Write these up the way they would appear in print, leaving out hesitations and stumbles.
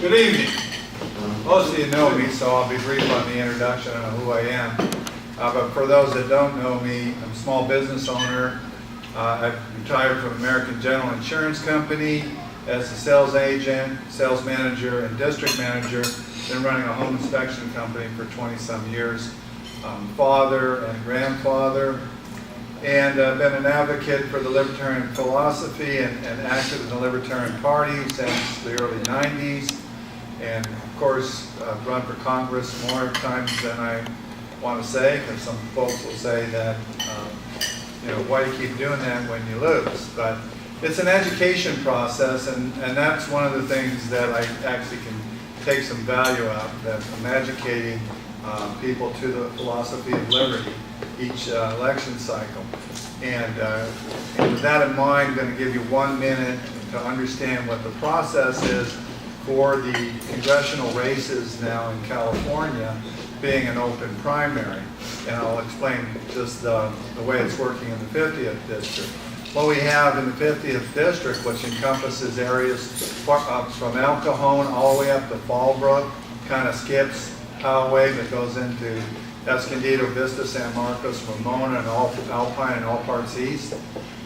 Good evening. Most of you know me, so I'll be brief on the introduction on who I am. But for those that don't know me, I'm a small business owner. I've retired from American General Insurance Company as a sales agent, sales manager, and district manager. Been running a home inspection company for 20-some years. Father and grandfather, and been an advocate for the Libertarian philosophy and active in the Libertarian Party since the early 90s. And of course, run for Congress more times than I want to say, because some folks will say that, why do you keep doing that when you lose? But it's an education process, and that's one of the things that I actually can take some value out, that I'm educating people to the philosophy of liberty each election cycle. And with that in mind, I'm going to give you 1 minute to understand what the process is for the congressional races now in California being an open primary. And I'll explain just the way it's working in the 50th district. What we have in the 50th district, which encompasses areas from El Cajon all the way up to Fallbrook, kind of skips Highway that goes into Escondido, Vista, San Marcos, Ramona, and Alpine, and all parts east.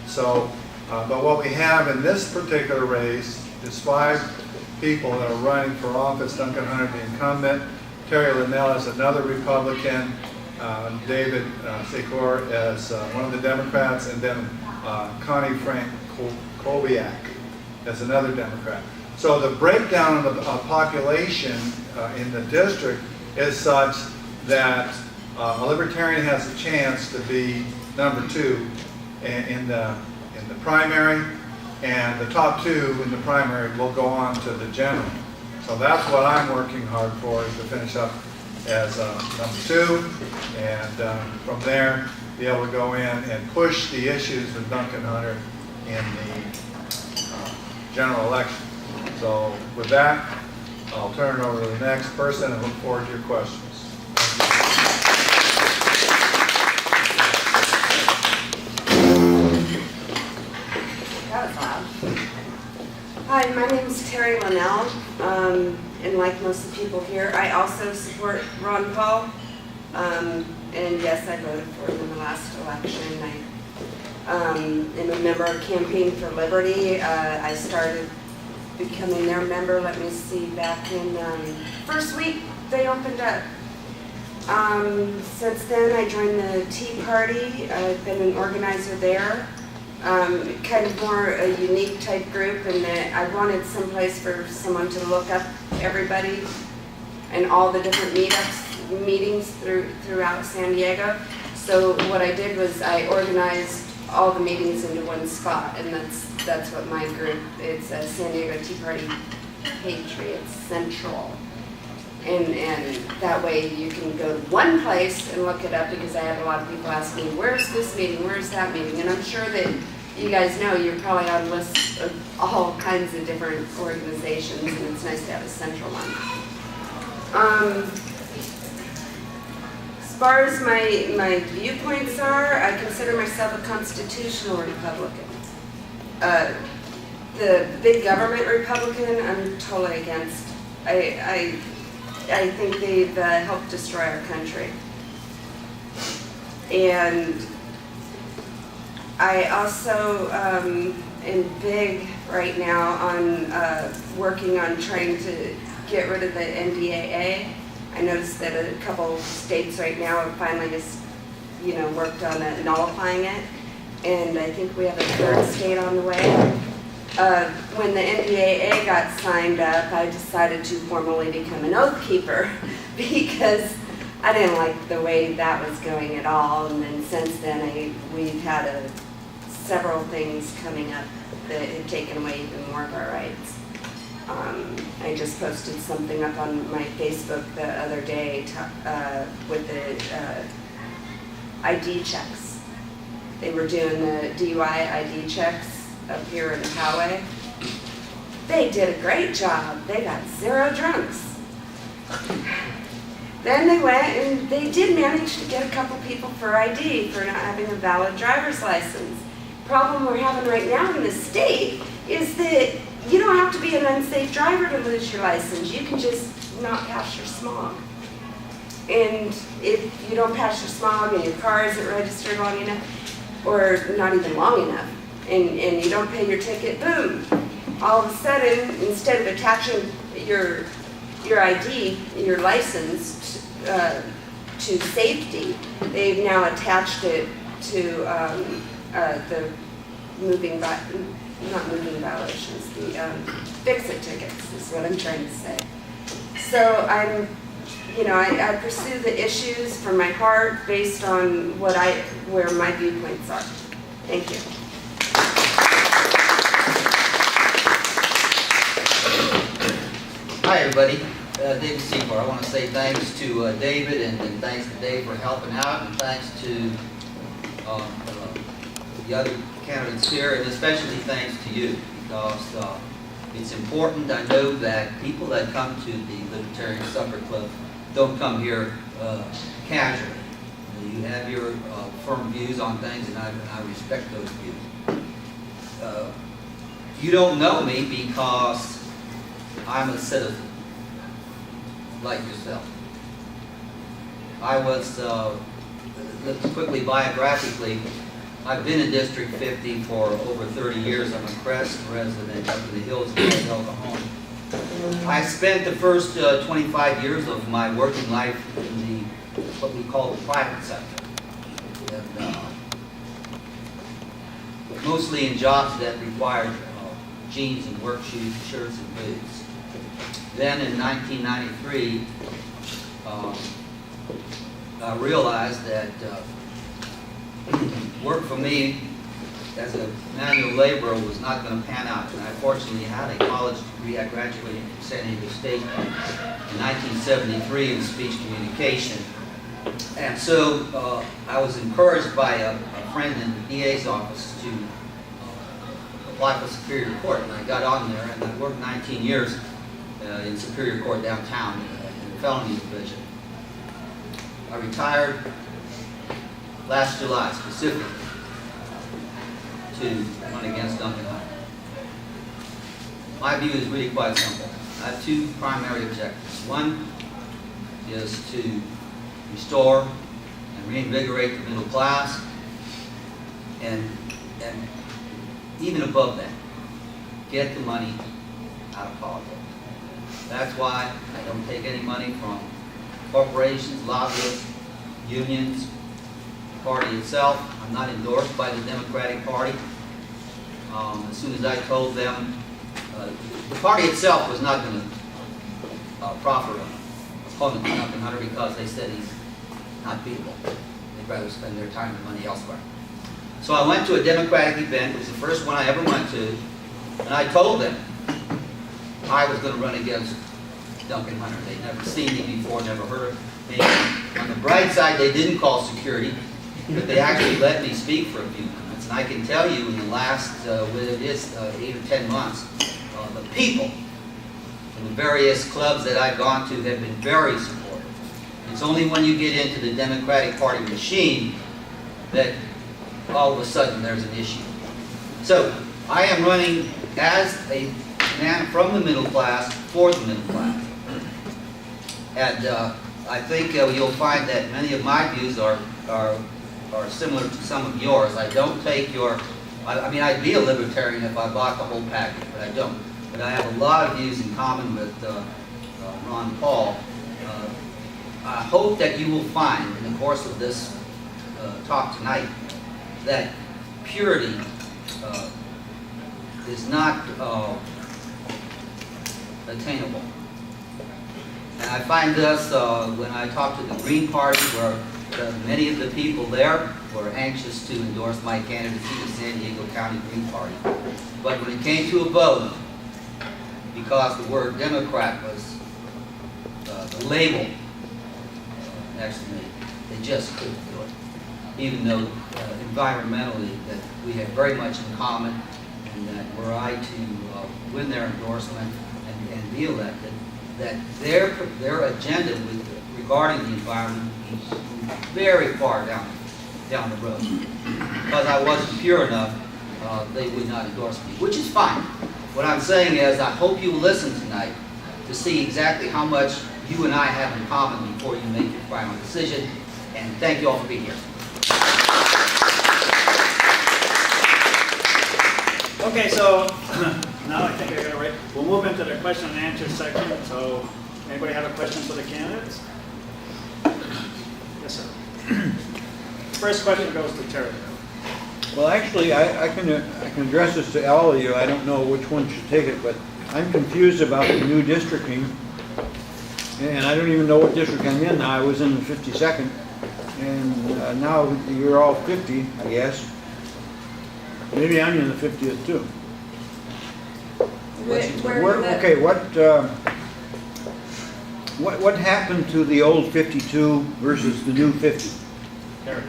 So, but what we have in this particular race is 5 people that are running for office. Duncan Hunter, the incumbent, Terry Linnell is another Republican, David Secor as one of the Democrats, and then Connie Frank Kobiak as another Democrat. So the breakdown of the population in the district is such that a Libertarian has a chance to be number 2 in the primary, and the top 2 in the primary will go on to the general. So that's what I'm working hard for, is to finish up as number 2, and from there be able to go in and push the issues with Duncan Hunter in the general election. So with that, I'll turn it over to the next person and look forward to your questions. That was loud. Hi, my name is Terry Linnell, and like most of the people here, I also support Ron Paul, and yes, I voted for him in the last election. I am a member of Campaign for Liberty. I started becoming their member, let me see, back in first week they opened up. Since then I joined the Tea Party. I've been an organizer there. Kind of more a unique type group, in that I wanted someplace for someone to look up everybody and all the different meetings throughout San Diego. So what I did was I organized all the meetings into one spot, and that's what my group, it's a San Diego Tea Party Patriots Central. And that way you can go to one place and look it up, because I had a lot of people ask me, where's this meeting, where's that meeting? And I'm sure that you guys know you're probably on lists of all kinds of different organizations, and it's nice to have a central one. As far as my viewpoints are, I consider myself a constitutional Republican. The big government Republican, I'm totally against. I think they've helped destroy our country. And I also am big right now on working on trying to get rid of the NDAA. I noticed that a couple states right now have finally just, worked on nullifying it. And I think we have a 3rd state on the way. When the NDAA got signed up, I decided to formally become an oath keeper because I didn't like the way that was going at all. And then since then, we've had several things coming up that have taken away even more of our rights. I just posted something up on my Facebook the other day with the ID checks. They were doing the DUI ID checks up here in the highway. They did a great job. They got 0 drunks. Then they went and they did manage to get a couple people for ID for not having a valid driver's license. Problem we're having right now in the state is that you don't have to be an unsafe driver to lose your license. You can just not pass your smog. And if you don't pass your smog and your car isn't registered long enough, or not even long enough, and you don't pay your ticket, boom, all of a sudden, instead of attaching your ID, your license, to safety, they've now attached it to the not moving violations, the fix-it tickets is what I'm trying to say. So I pursue the issues from my heart based on where my viewpoints are. Thank you. Hi everybody, David Seymour. I want to say thanks to David and thanks to Dave for helping out, and thanks to the other candidates here, and especially thanks to you, because it's important. I know that people that come to the Libertarian Supper Club don't come here casually. You have your firm views on things, and I respect those views. You don't know me because I'm a citizen, like yourself. I was, quickly biographically, I've been in District 50 for over 30 years. I'm a Crest resident up in the hills of Oklahoma. I spent the first 25 years of my working life in what we call the private sector. And, mostly in jobs that required jeans and work shoes, shirts and boots. Then in 1993, I realized that work for me as a manual laborer was not going to pan out. And I fortunately had a college degree. I graduated from San Diego State in 1973 in speech communication. And so I was encouraged by a friend in the DA's office to apply for Superior Court. And I got on there, and I worked 19 years in Superior Court downtown in the felony division. I retired last July specifically to run against Duncan Hunter. My view is really quite simple. I have two primary objectives. One is to restore and reinvigorate the middle class, and even above that, get the money out of politics. That's why I don't take any money from corporations, lobbyists, unions, the party itself. I'm not endorsed by the Democratic Party. As soon as I told them, the party itself was not going to proffer an opponent to Duncan Hunter because they said he's not beatable. They'd rather spend their time and money elsewhere. So I went to a Democratic event. It was the first one I ever went to, and I told them I was going to run against Duncan Hunter. They'd never seen me before, never heard of me. On the bright side, they didn't call security, but they actually let me speak for a few minutes. And I can tell you in the last, 8 or 10 months, the people in the various clubs that I've gone to have been very supportive. It's only when you get into the Democratic Party machine that all of a sudden there's an issue. So I am running as a man from the middle class for the middle class. And I think you'll find that many of my views are similar to some of yours. I don't take your, I mean, I'd be a libertarian if I bought the whole package, but I don't. But I have a lot of views in common with Ron Paul. I hope that you will find in the course of this talk tonight that purity is not attainable. And I find this when I talk to the Green Party, where many of the people there were anxious to endorse my candidacy to San Diego County Green Party. But when it came to a vote, because the word Democrat was the label next to me, they just couldn't do it. Even though environmentally that we have very much in common, and that were I to win their endorsement and be elected, that their agenda regarding the environment would be very far down the road. Because I wasn't pure enough, they would not endorse me, which is fine. What I'm saying is, I hope you will listen tonight to see exactly how much you and I have in common before you make your final decision. And thank you all for being here. Okay, so now I think I got it right. We'll move into the question and answer section. So, anybody have a question for the candidates? Yes, sir. First question goes to Terry. Well, actually, I can address this to all of you. I don't know which one should take it, but I'm confused about the new districting, and I don't even know what district I'm in now. I was in the 52nd, and now you're all 50, I guess. Maybe I'm in the 50th too. Okay, what happened to the old 52 versus the new 50? Terry.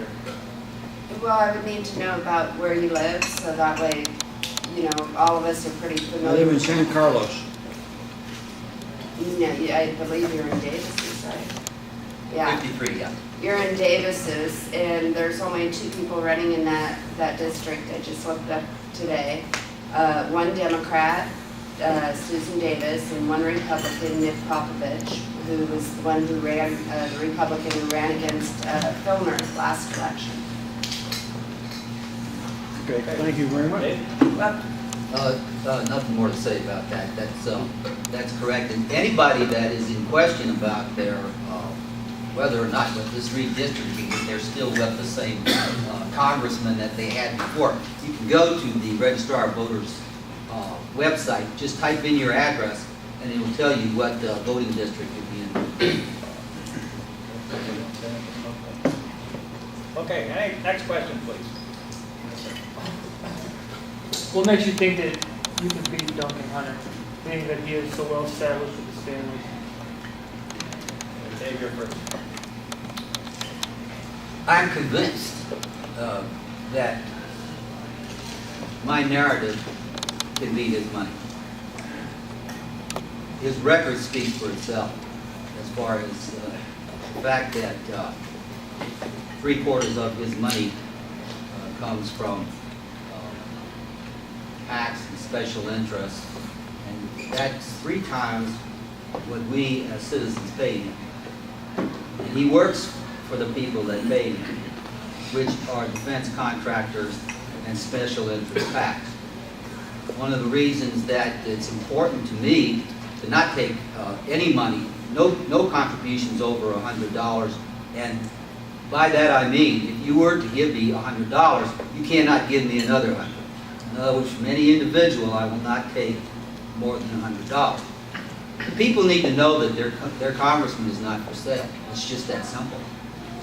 Well, I would need to know about where you live, so that way, you know, all of us are pretty I familiar. live in San Carlos. No, I believe you're in Davis's, right? Yeah. 53, yeah. You're in Davis's, and there's only 2 people running in that district. I just looked up today. One Democrat, Susan Davis, and one Republican, Nick Popovich, who was the one who ran, the Republican who ran against Filner last election. Okay, thank you very much. Well, Nothing more to say about that. That's correct. And anybody that is in question about their whether or not with this redistricting, if they're still with the same congressman that they had before, you can go to the Registrar of Voters website, just type in your address, and it will tell you what voting district you'll be in. Okay, next question, please. What makes you think that you can beat Duncan Hunter, being that he is so well established with his family? Dave, you're first. I'm convinced that my narrative can beat his money. His record speaks for itself as far as the fact that 3/4 of his money comes from tax and special interests, and that's 3 times what we as citizens pay him. And he works for the people that pay him, which are defense contractors and special interest PACs. One of the reasons that it's important to me to not take any money, no contributions over $100, and by that I mean, if you were to give me $100, you cannot give me another $100. In other words, from any individual, I will not take more than $100. The people need to know that their congressman is not for sale. It's just that simple.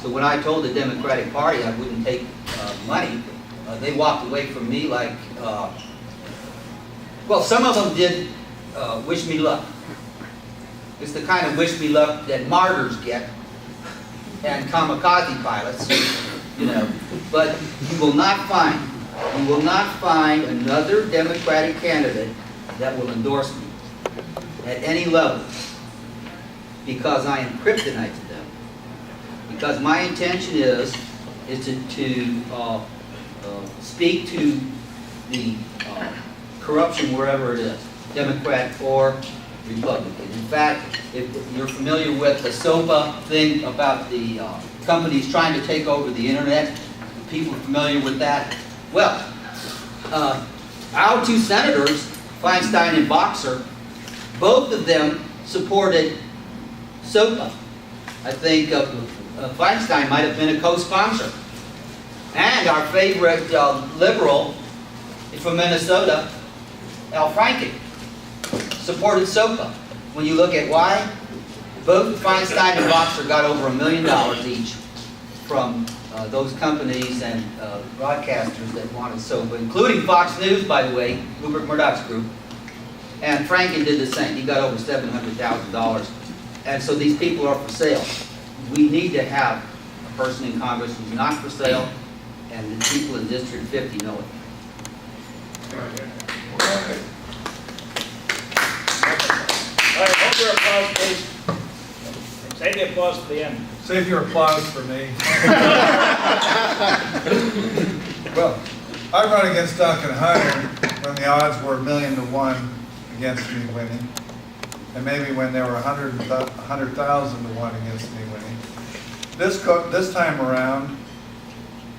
So when I told the Democratic Party I wouldn't take money, they walked away from me like, well, some of them did wish me luck. It's the kind of wish me luck that martyrs get and kamikaze pilots, you know. But you will not find another Democratic candidate that will endorse me at any level, because I am kryptonite to them. Because my intention is to speak to the corruption wherever it is, Democrat or Republican. In fact, if you're familiar with the SOPA thing about the companies trying to take over the internet, people are familiar with that. Well, our 2 senators, Feinstein and Boxer, both of them supported SOPA. I think Feinstein might have been a co-sponsor. And our favorite liberal from Minnesota, Al Franken, supported SOPA. When you look at why, both Feinstein and Boxer got over $1 million each from those companies and broadcasters that wanted SOPA, including Fox News, by the way, Rupert Murdoch's group. And Franken did the same. He got over $700,000. And so these people are for sale. We need to have a person in Congress who's not for sale, and the people in District 50 know it. All right, hold your applause, please. Save the applause for the end. Save your applause for me. Well, I run against Duncan Hunter when the odds were 1,000,000 to 1 against me winning, and maybe when there were 100,000 to 1 against me winning. This time around,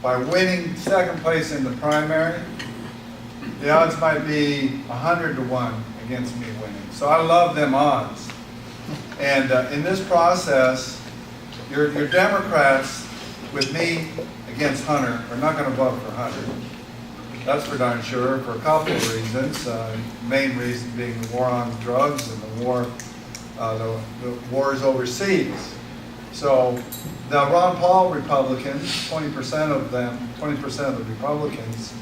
by winning second place in the primary, the odds might be 100 to 1 against me winning. So I love them odds. And in this process, your Democrats with me against Hunter are not going to vote for Hunter. That's for darn sure, for a couple of reasons. Main reason being the war on drugs and the wars overseas. So the Ron Paul Republicans, 20% of them, 20% of the Republicans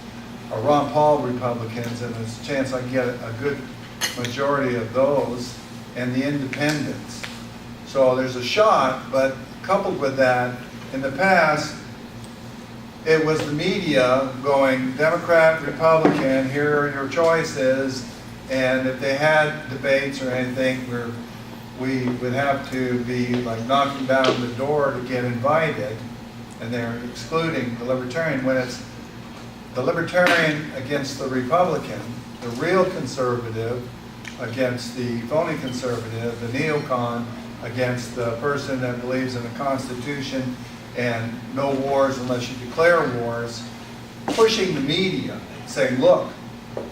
are Ron Paul Republicans, and there's a chance I can get a good majority of those, and the independents. So there's a shot, but coupled with that, in the past, it was the media going, Democrat, Republican, here are your choices, and if they had debates or anything, we would have to be like knocking down the door to get invited, and they're excluding the Libertarian. When it's the Libertarian against the Republican, the real conservative against the phony conservative, the neocon against the person that believes in the Constitution and no wars unless you declare wars, pushing the media, saying, look,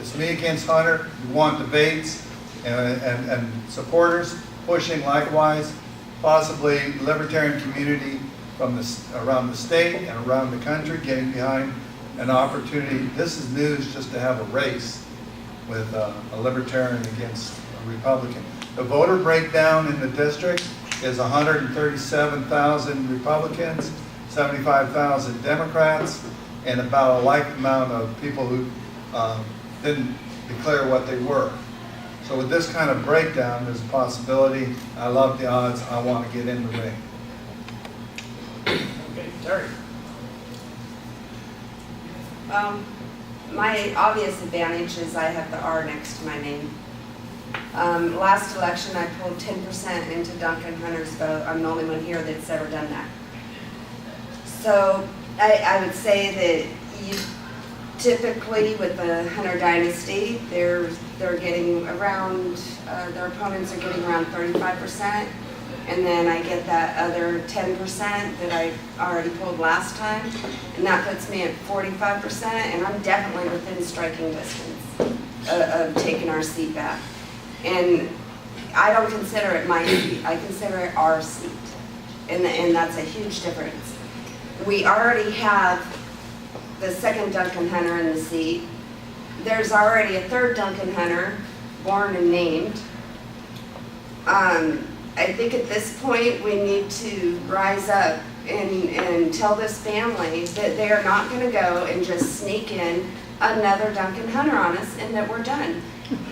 it's me against Hunter, you want debates, and supporters pushing likewise, possibly the libertarian community from around the state and around the country getting behind an opportunity. This is news just to have a race with a libertarian against a Republican. The voter breakdown in the district is 137,000 Republicans, 75,000 Democrats, and about a like amount of people who didn't declare what they were. So with this kind of breakdown, there's a possibility. I love the odds. I want to get in the ring. Okay, Terry. My obvious advantage is I have the R next to my name. Last election, I pulled 10% into Duncan Hunter's vote. I'm the only one here that's ever done that. So I would say that you typically with the Hunter dynasty, they're getting around, their opponents are getting around 35%. And then I get that other 10% that I already pulled last time. And that puts me at 45%. And I'm definitely within striking distance of taking our seat back. And I don't consider it my seat, I consider it our seat. And that's a huge difference. We already have the second Duncan Hunter in the seat. There's already a third Duncan Hunter, born and named. I think at this point we need to rise up and tell this family that they are not going to go and just sneak in another Duncan Hunter on us and that we're done.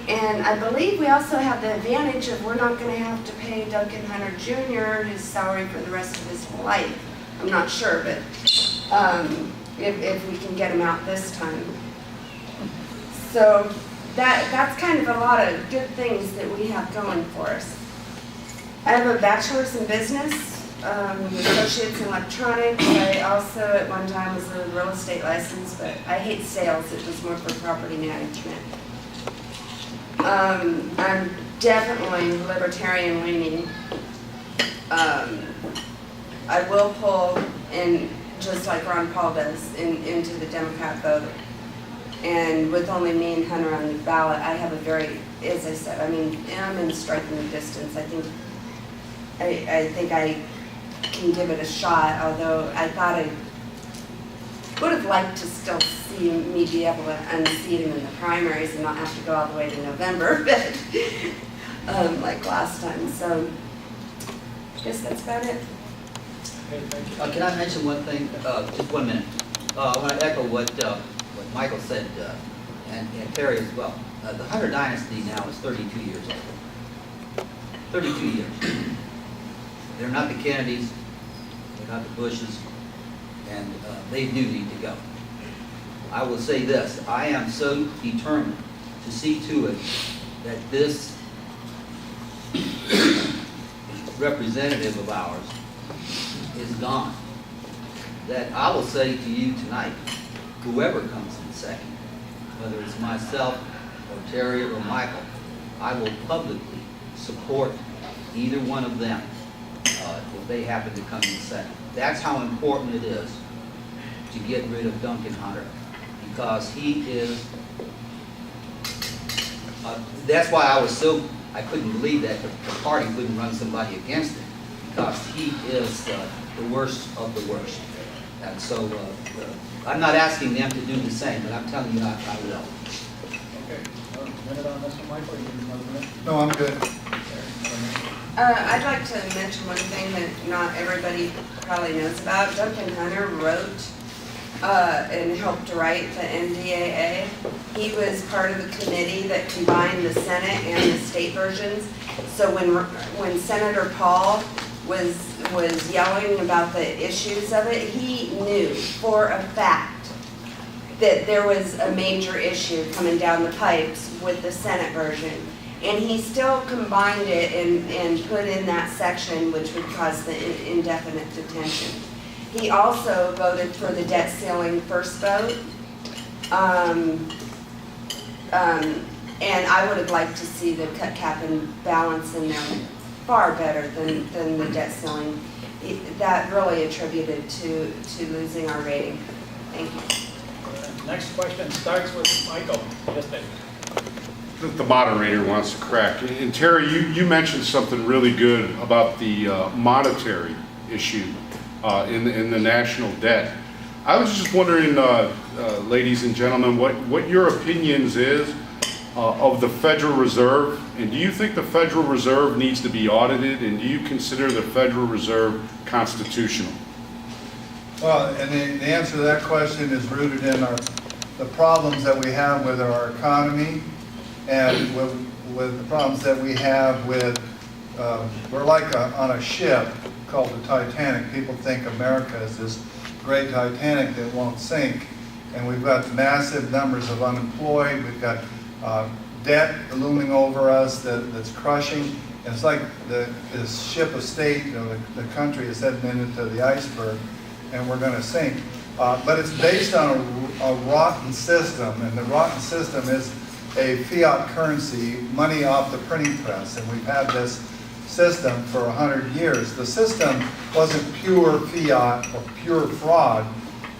And I believe we also have the advantage of we're not going to have to pay Duncan Hunter Jr. his salary for the rest of his life. I'm not sure, but if we can get him out this time. So that's kind of a lot of good things that we have going for us. I have a bachelor's in business, associates in electronics. I also at one time was a real estate license, but I hate sales. It was more for property management. I'm definitely libertarian leaning. I will pull in, just like Ron Paul does, into the Democrat vote. And with only me and Hunter on the ballot, I have a very, as I said, I mean, I'm in striking distance. I think I can give it a shot, although I thought I would have liked to still see me be able to unseat him in the primaries and not have to go all the way to November, but like last time. So I guess that's about it. Okay, thank you. Can I mention one thing? Just 1 minute. I want to echo what Michael said, and Terry as well. The Hunter dynasty now is 32 years old. 32 years. They're not the Kennedys, they're not the Bushes, and they do need to go. I will say this, I am so determined to see to it that this representative of ours is gone. That I will say to you tonight, whoever comes in second, whether it's myself or Terry or Michael, I will publicly support either one of them if they happen to come in second. That's how important it is to get rid of Duncan Hunter, because he is, that's why I couldn't believe that the party couldn't run somebody against him, because he is the worst of the worst. And so I'm not asking them to do the same, but I'm telling you I will. Okay, minute on this one, Michael, you need another minute? No, I'm good. I'd like to mention one thing that not everybody probably knows about. Duncan Hunter wrote and helped write the NDAA. He was part of the committee that combined the Senate and the state versions. So when Senator Paul was yelling about the issues of it, he knew for a fact that there was a major issue coming down the pipes with the Senate version. And he still combined it and put in that section which would cause the indefinite detention. He also voted for the debt ceiling first vote. And I would have liked to see the cut cap and balance in there far better than the debt ceiling. That really attributed to losing our rating. Thank you. Next question starts with Michael. Yes, Dave. That the moderator wants to correct. And Terry, you mentioned something really good about the monetary issue in the national debt. I was just wondering, ladies and gentlemen, what your opinions is of the Federal Reserve, and do you think the Federal Reserve needs to be audited, and do you consider the Federal Reserve constitutional? Well, and the answer to that question is rooted in the problems that we have with our economy, and with the problems that we have with, we're like on a ship called the Titanic. People think America is this great Titanic that won't sink. And we've got massive numbers of unemployed. We've got debt looming over us that's crushing. And it's like this ship of state, the country is heading into the iceberg, and we're going to sink. But it's based on a rotten system, and the rotten system is a fiat currency, money off the printing press, and we've had this system for 100 years. The system wasn't pure fiat or pure fraud.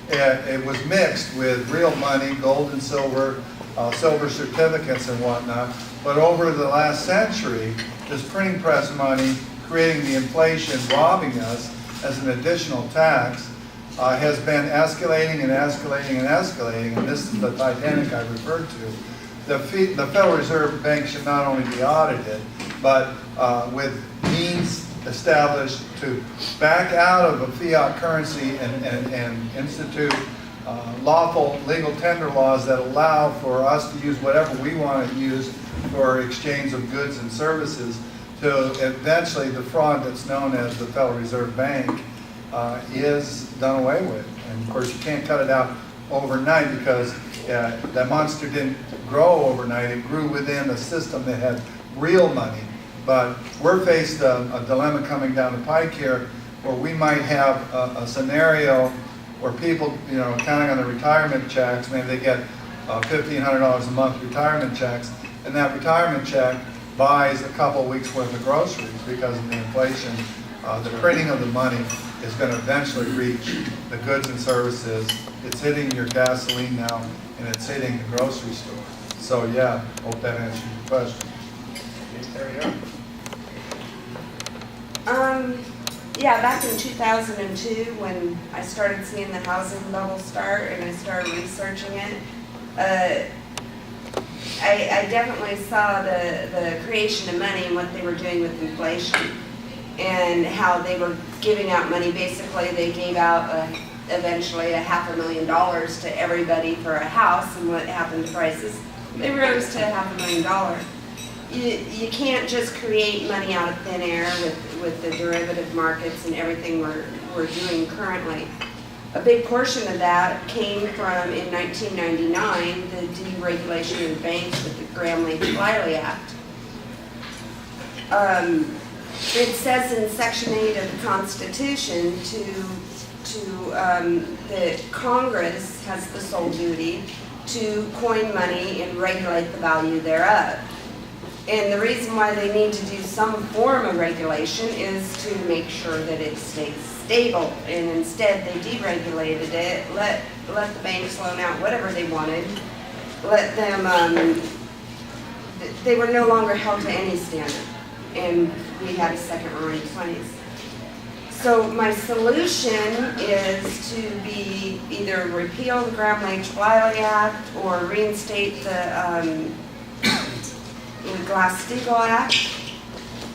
It was mixed with real money, gold and silver, silver certificates and whatnot. But over the last century, this printing press money, creating the inflation, robbing us as an additional tax, has been escalating and escalating and escalating, and this is the Titanic I referred to. The Federal Reserve Bank should not only be audited, but with means established to back out of a fiat currency and institute lawful legal tender laws that allow for us to use whatever we want to use for exchange of goods and services, to eventually the fraud that's known as the Federal Reserve Bank is done away with. And of course you can't cut it out overnight, because that monster didn't grow overnight. It grew within a system that had real money. But we're faced a dilemma coming down the pike here, where we might have a scenario where people, counting on the retirement checks, maybe they get $1,500 a month retirement checks, and that retirement check buys a couple weeks worth of groceries because of the inflation. The printing of the money is going to eventually reach the goods and services. It's hitting your gasoline now, and it's hitting the grocery store. So yeah, hope that answers your question. Yeah, back in 2002, when I started seeing the housing bubble start and I started researching it, I definitely saw the creation of money and what they were doing with inflation, and how they were giving out money. Basically, they gave out eventually $500,000 to everybody for a house, and what happened to prices? They rose to $500,000. You can't just create money out of thin air with the derivative markets and everything we're doing currently. A big portion of that came from, in 1999, the deregulation of banks with the Gramm-Leach-Bliley Act. It says in Section 8 of the Constitution that Congress has the sole duty to coin money and regulate the value thereof. And the reason why they need to do some form of regulation is to make sure that it stays stable. And instead, they deregulated it, let the banks loan out whatever they wanted, let them, they were no longer held to any standard. And we had a second roaring 20s. So my solution is to be either repeal the Graham-Leach-Wiley Act or reinstate the Glass-Steagall Act.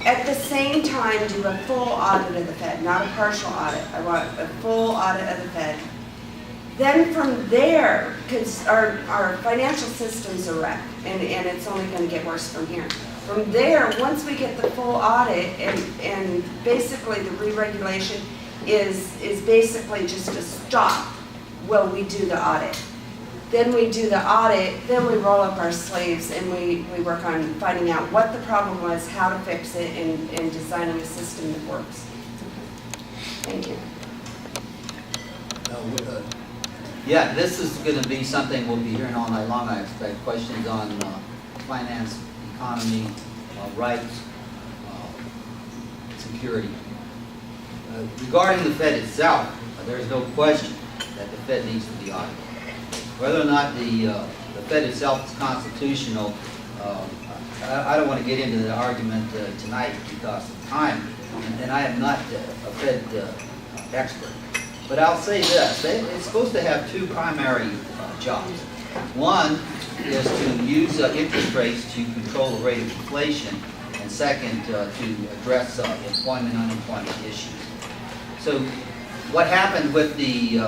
At the same time, do a full audit of the Fed, not a partial audit. I want a full audit of the Fed. Then from there, because our financial systems are wrecked, and it's only going to get worse from here. From there, once we get the full audit, and basically the re-regulation is basically just a stop while we do the audit. Then we do the audit, then we roll up our sleeves and we work on finding out what the problem was, how to fix it, and designing a system that works. Thank you. Yeah, this is going to be something we'll be hearing all night long, I expect. Questions on finance, economy, rights, security. Regarding the Fed itself, there's no question that the Fed needs to be audited. Whether or not the Fed itself is constitutional, I don't want to get into the argument tonight because of time, and I am not a Fed expert. But I'll say this, it's supposed to have two primary jobs. One is to use interest rates to control the rate of inflation, and second, to address employment and unemployment issues. So what happened with the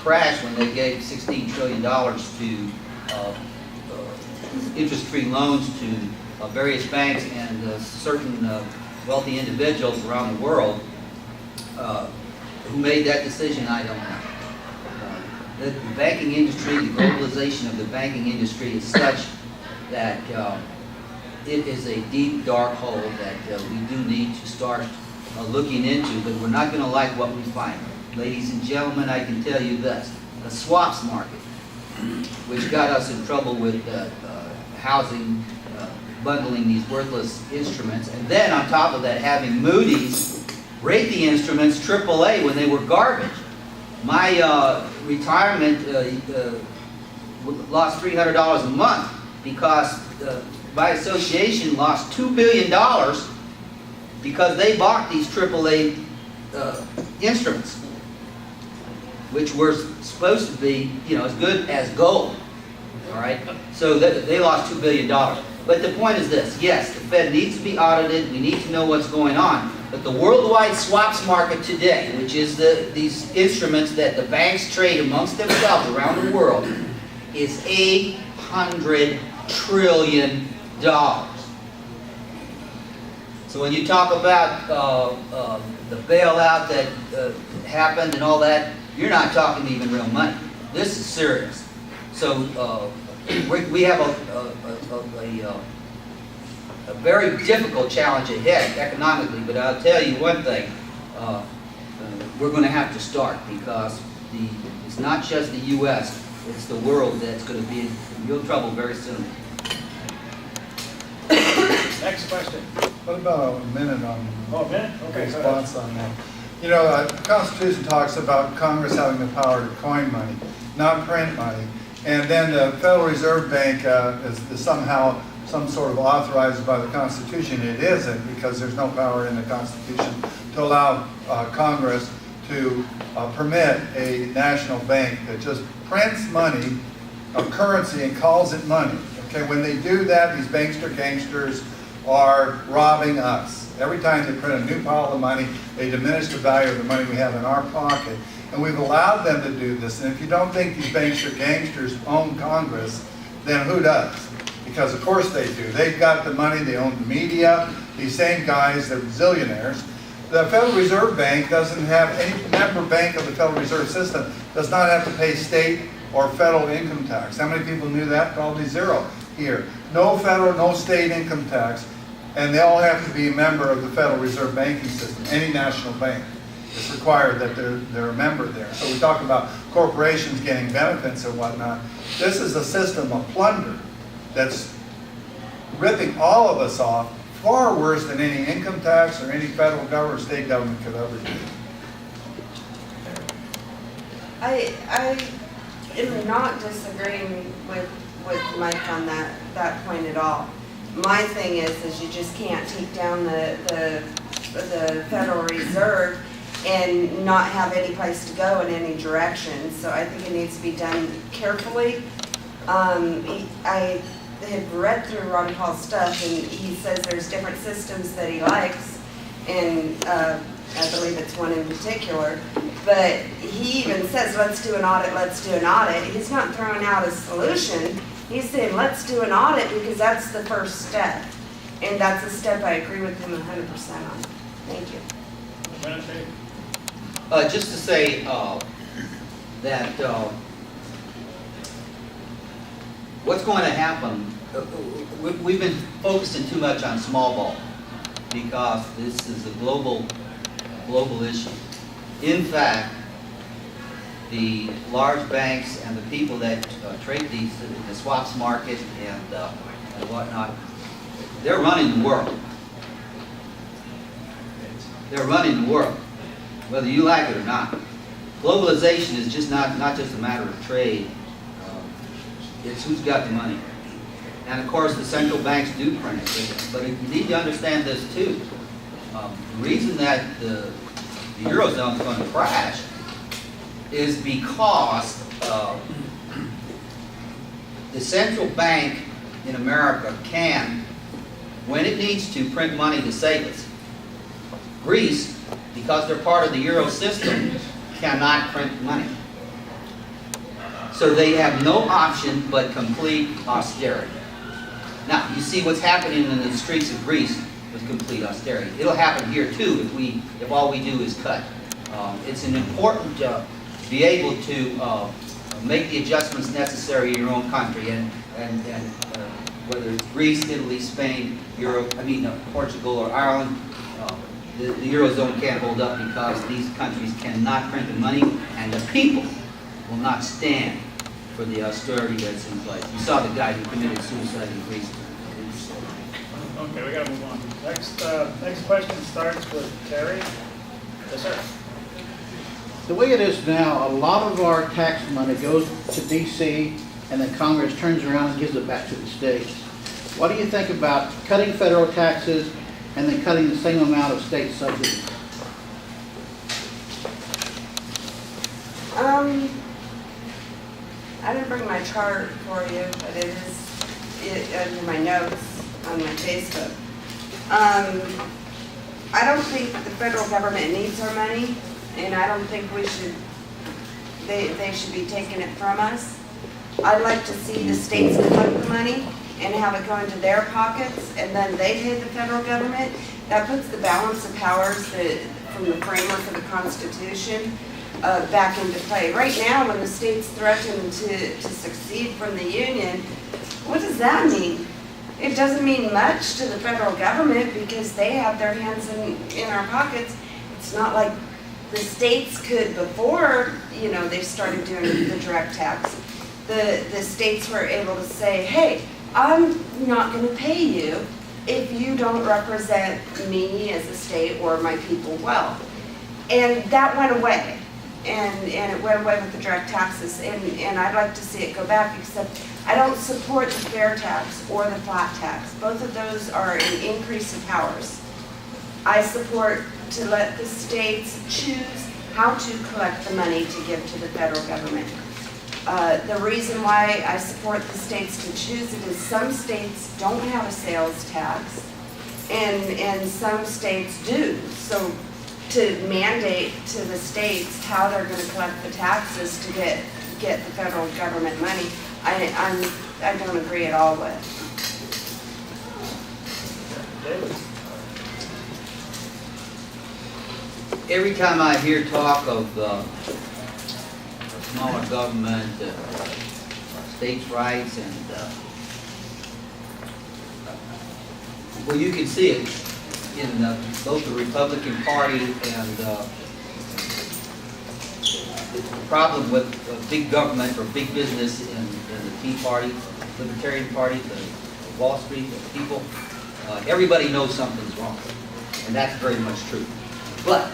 crash when they gave $16 trillion to interest-free loans to various banks and certain wealthy individuals around the world, who made that decision, I don't know. The banking industry, the globalization of the banking industry is such that it is a deep, dark hole that we do need to start looking into, but we're not going to like what we find. Ladies and gentlemen, I can tell you this. The swaps market, which got us in trouble with housing, bundling these worthless instruments, and then on top of that having Moody's rate the instruments AAA when they were garbage. My retirement lost $300 a month because my association lost $2 billion because they bought these AAA instruments, which were supposed to be, as good as gold. All right, so they lost $2 billion. But the point is this: yes, the Fed needs to be audited. We need to know what's going on. But the worldwide swaps market today, which is these instruments that the banks trade amongst themselves around the world, is $800 trillion. So when you talk about the bailout that happened and all that, you're not talking even real money. This is serious. So we have a very difficult challenge ahead economically, but I'll tell you one thing, we're going to have to start because it's not just the U.S., it's the world that's going to be in real trouble very soon. Next question. What about a minute on Oh, a minute? Okay, go ahead. response on that? The Constitution talks about Congress having the power to coin money, not print money. And then the Federal Reserve Bank is somehow some sort of authorized by the Constitution. It isn't, because there's no power in the Constitution to allow Congress to permit a national bank that just prints money, a currency, and calls it money. Okay, when they do that, these bankster gangsters are robbing us. Every time they print a new pile of money, they diminish the value of the money we have in our pocket. And we've allowed them to do this. And if you don't think these bankster gangsters own Congress, then who does? Because of course they do. They've got the money, they own the media, these same guys, they're zillionaires. The Federal Reserve Bank doesn't have, any member bank of the Federal Reserve System does not have to pay state or federal income tax. How many people knew that? Probably zero here. No federal, no state income tax, and they all have to be a member of the Federal Reserve banking system, any national bank. It's required that they're a member there. So we talk about corporations getting benefits and whatnot. This is a system of plunder that's ripping all of us off far worse than any income tax or any federal government or state government could ever do. I am not disagreeing with Mike on that point at all. My thing is you just can't take down the Federal Reserve and not have any place to go in any direction. So I think it needs to be done carefully. I had read through Ron Paul's stuff, and he says there's different systems that he likes, and I believe it's one in particular. But he even says, let's do an audit, let's do an audit. He's not throwing out a solution. He's saying, let's do an audit because that's the first step. And that's a step I agree with him 100% on. Thank you. Just to say that what's going to happen, we've been focusing too much on small ball because this is a global issue. In fact, the large banks and the people that trade these, the swaps market and whatnot, they're running the world. They're running the world, whether you like it or not. Globalization is just not just a matter of trade. It's who's got the money. And of course, the central banks do print it. But you need to understand this too. The reason that the Eurozone is going to crash is because the central bank in America can, when it needs to, print money to save us. Greece, because they're part of the Euro system, cannot print money. So they have no option but complete austerity. Now, you see what's happening in the streets of Greece with complete austerity. It'll happen here too if all we do is cut. It's an important to be able to make the adjustments necessary in your own country, and whether it's Greece, Italy, Spain, Portugal, or Ireland, the Eurozone can't hold up because these countries cannot print the money, and the people will not stand for the austerity that's in place. You saw the guy who committed suicide in Greece. Okay, we gotta move on. Next question starts with Terry. Yes, sir. The way it is now, a lot of our tax money goes to DC and then Congress turns around and gives it back to the states. What do you think about cutting federal taxes and then cutting the same amount of state subsidies? I didn't bring my chart for you, but it is in my notes on my Facebook. I don't think the federal government needs our money, and I don't think they should be taking it from us. I'd like to see the states collect the money and have it go into their pockets, and then they pay the federal government. That puts the balance of powers from the framework of the Constitution back into play. Right now, when the states threaten to secede from the Union, what does that mean? It doesn't mean much to the federal government because they have their hands in our pockets. It's not like the states could before, they started doing the direct tax. The states were able to say, hey, I'm not going to pay you if you don't represent me as a state or my people well. And that went away. And it went away with the direct taxes. And I'd like to see it go back, except I don't support the fair tax or the flat tax. Both of those are an increase of powers. I support to let the states choose how to collect the money to give to the federal government. The reason why I support the states to choose it is some states don't have a sales tax, and some states do. So to mandate to the states how they're going to collect the taxes to get the federal government money, I don't agree at all with. Every time I hear talk of smaller government, states' rights, and well, you can see it in both the Republican Party and the problem with big government or big business in the Tea Party, Libertarian Party, the Wall Street, with people, everybody knows something's wrong. And that's very much true. But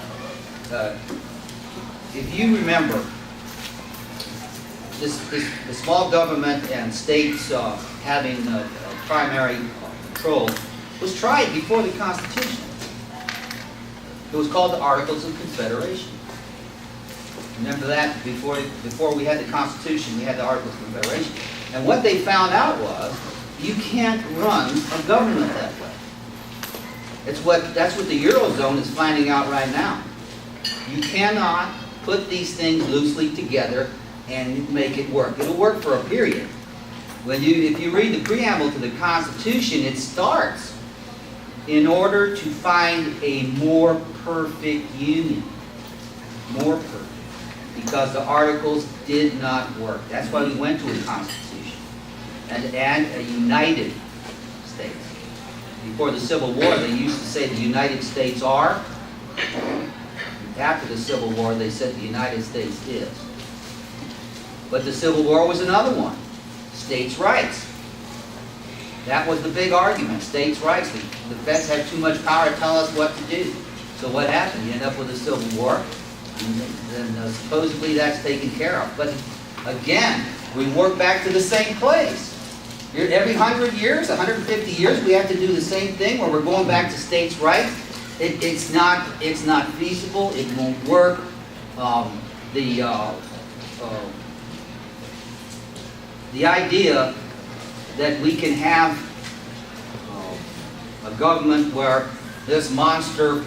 if you remember, the small government and states having primary control was tried before the Constitution. It was called the Articles of Confederation. Remember that? Before we had the Constitution, we had the Articles of Confederation. And what they found out was, you can't run a government that way. That's what the Eurozone is finding out right now. You cannot put these things loosely together and make it work. It'll work for a period. If you read the preamble to the Constitution, it starts in order to find a more perfect union. More perfect. Because the Articles did not work. That's why we went to a Constitution. And a United States. Before the Civil War, they used to say the United States are. After the Civil War, they said the United States is. But the Civil War was another one. States' rights. That was the big argument, states' rights. The feds had too much power to tell us what to do. So what happened? You end up with a civil war, and then supposedly that's taken care of. But again, we work back to the same place. Every 100 years, 150 years, we have to do the same thing where we're going back to states' rights. It's not feasible. It won't work. The idea that we can have a government where this monster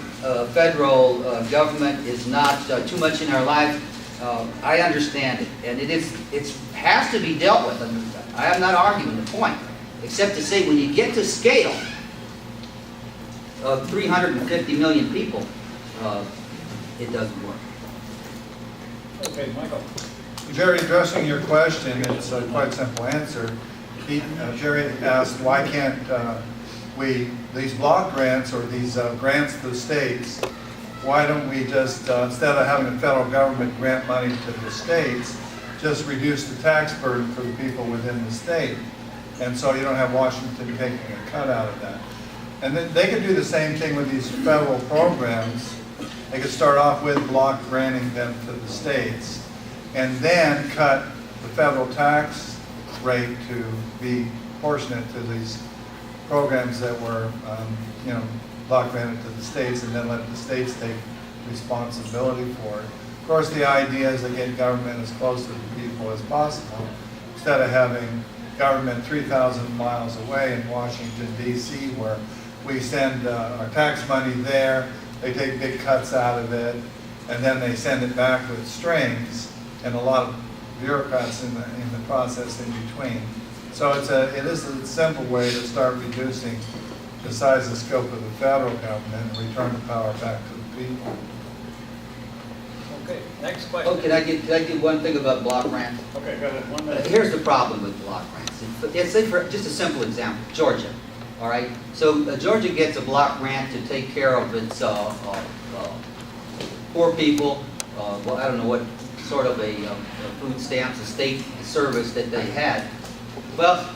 federal government is not too much in our life, I understand it, and it has to be dealt with. I am not arguing the point, except to say when you get to scale of 350 million people, it doesn't work. Okay, Michael. Jerry, addressing your question, it's a quite simple answer. Jerry asked, why can't these block grants or these grants to the states, why don't we just, instead of having the federal government grant money to the states, just reduce the tax burden for the people within the state? And so you don't have Washington taking a cut out of that. And then they could do the same thing with these federal programs. They could start off with block granting them to the states, and then cut the federal tax rate to be proportionate to these programs that were, block granted to the states, and then let the states take responsibility for it. Of course, the idea is to get government as close to the people as possible, instead of having government 3,000 miles away in Washington, D.C., where we send our tax money there, they take big cuts out of it, and then they send it back with strings, and a lot of bureaucrats in the process in between. So it is a simple way to start reducing the size and scope of the federal government and return the power back to the people. Okay, next question. Oh, can I give one thing about block grants? Okay, go ahead. 1 minute. Here's the problem with block grants. Say for just a simple example, Georgia. All right, so Georgia gets a block grant to take care of its poor people. Well, I don't know what sort of a food stamps, a state service that they had. Well,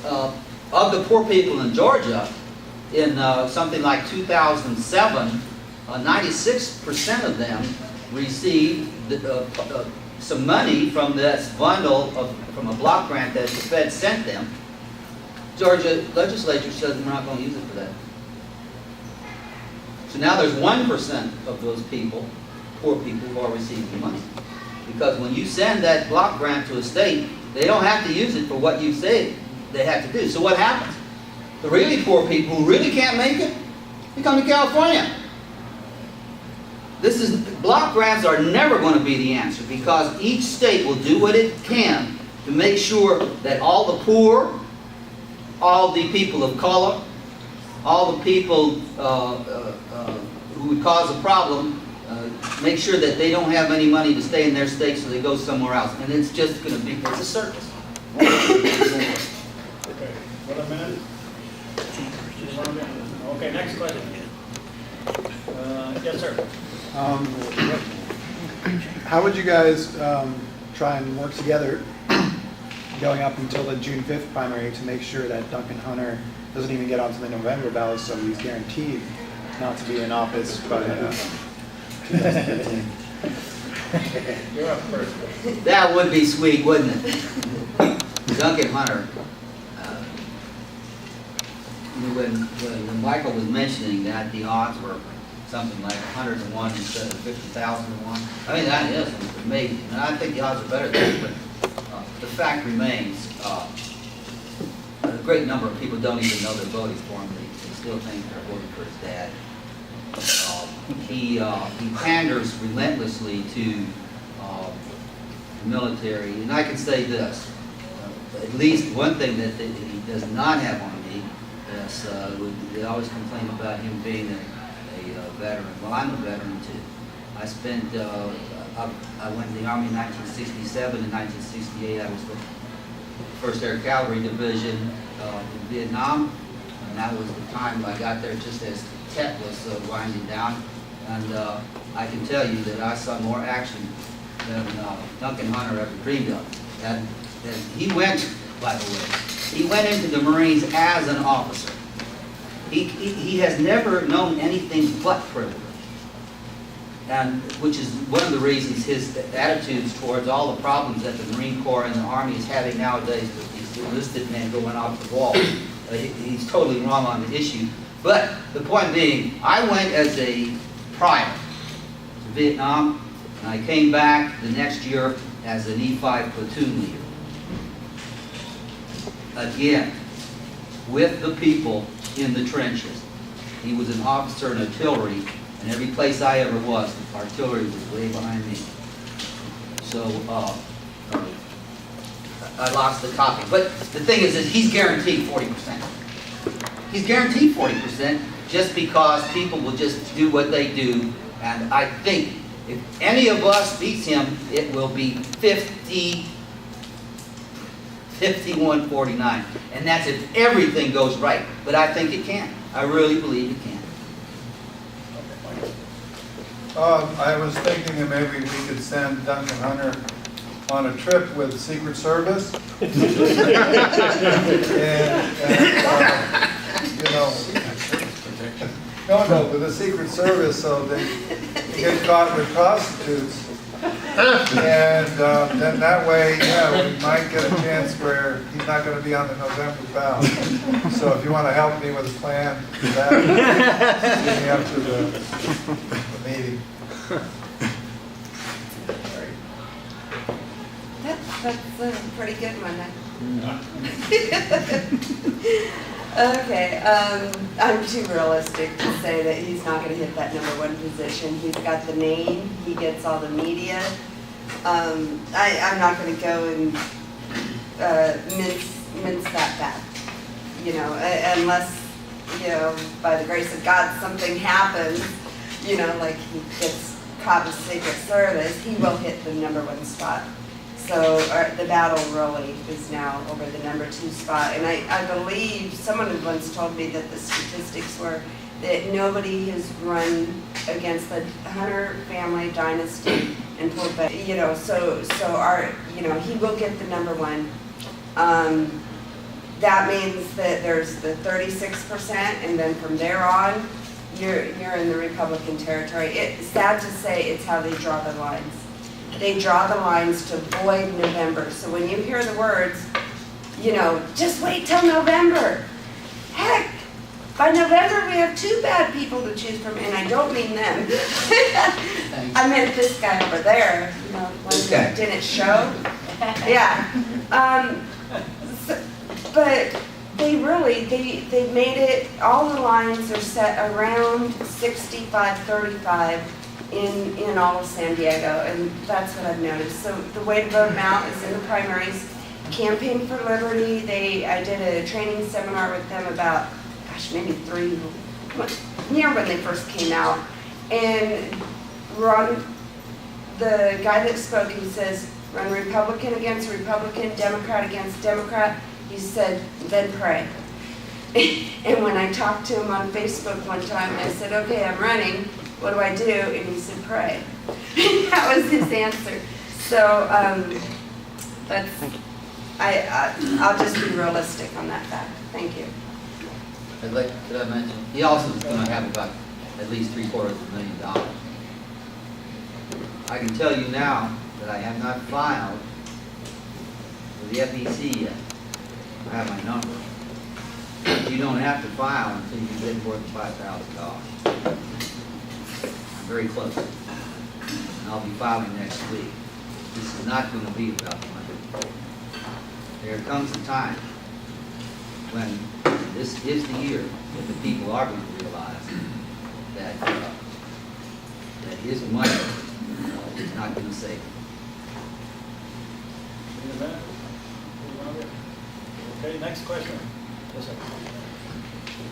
of the poor people in Georgia, in something like 2007, 96% of them received some money from this bundle from a block grant that the Fed sent them. Georgia legislature says we're not going to use it for that. So now there's 1% of those people, poor people, who are receiving money. Because when you send that block grant to a state, they don't have to use it for what you say they have to do. So what happens? The really poor people who really can't make it, they come to California. Block grants are never going to be the answer, because each state will do what it can to make sure that all the poor, all the people of color, all the people who would cause a problem, make sure that they don't have any money to stay in their state, so they go somewhere else. And it's just going to be, it's a circus. Okay, what a minute? Okay, next question. Yes, sir. How would you guys try and work together going up until the June 5th primary to make sure that Duncan Hunter doesn't even get onto the November ballot, so he's guaranteed not to be in office by 2015. You're up first. That would be sweet, wouldn't it? Duncan Hunter. When Michael was mentioning that the odds were something like 100 to 1 instead of 50,000 to 1, I mean, that is amazing. And I think the odds are better than that, but the fact remains, a great number of people don't even know they're voting for him. They still think they're voting for his dad. He panders relentlessly to the military, and I can say this, at least one thing that he does not have on me is they always complain about him being a veteran. Well, I'm a veteran too. I spent, I went in the Army in 1967 and 1968. I was with the 1st Air Cavalry Division in Vietnam, and that was the time I got there just as Tet was winding down. And I can tell you that I saw more action than Duncan Hunter ever dreamed of. And he went, by the way, he went into the Marines as an officer. He has never known anything but privilege. And which is one of the reasons his attitudes towards all the problems that the Marine Corps and the Army is having nowadays with these enlisted men going off the wall. He's totally wrong on the issue. But the point being, I went as a private to Vietnam, and I came back the next year as an E5 platoon leader. Again, with the people in the trenches. He was an officer in artillery, and every place I ever was, artillery was way behind me. So I lost the copy. But the thing is that he's guaranteed 40%. He's guaranteed 40% just because people will just do what they do. And I think if any of us beats him, it will be 51-49. And that's if everything goes right. But I think it can. I really believe it can. I was thinking that maybe we could send Duncan Hunter on a trip with Secret Service. and you know, no, with the Secret Service, so they get caught with prostitutes. And then that way, yeah, we might get a chance where he's not going to be on the November ballot. So if you want to help me with a plan for that, see me after the meeting. That's a pretty good one then. Okay, I'm too realistic to say that he's not going to hit that #1 position. He's got the name, he gets all the media. I'm not going to go and mince that back, you know, unless, you know, by the grace of God something happens, you know, like he gets caught with Secret Service, he will hit the #1 spot. So the battle really is now over the #2 spot. And I believe someone had once told me that the statistics were that nobody has run against the Hunter family dynasty and pulled back, you know, so our, you know, he will get the #1. That means that there's the 36%, and then from there on, you're in the Republican territory. It's sad to say it's how they draw the lines. They draw the lines to avoid November. So when you hear the words, you know, just wait till November. Heck, by November we have 2 bad people to choose from, and I don't mean them. I meant this guy over there, you know, one that didn't show. Yeah. But they really, they made it, all the lines are set around 65-35 in all of San Diego, and that's what I've noticed. So the way to vote them out is in the primaries. Campaign for Liberty, I did a training seminar with them about, gosh, maybe 3, near when they first came out. And the guy that spoke, he says, run Republican against Republican, Democrat against Democrat. He said, then pray. And when I talked to him on Facebook one time, I said, okay, I'm running. What do I do? And he said, pray. That was his answer. So that's I'll just be realistic on that fact. Thank you. Could I mention, he also is gonna have about at least $750,000. I can tell you now that I have not filed with the FEC yet. I have my number. You don't have to file until you get more than $5,000. I'm very close. And I'll be filing next week. This is not gonna be about the money. There comes a time when this is the year that the people are going to realize that, that his money is not going to save them. Okay, next question. Yes, sir.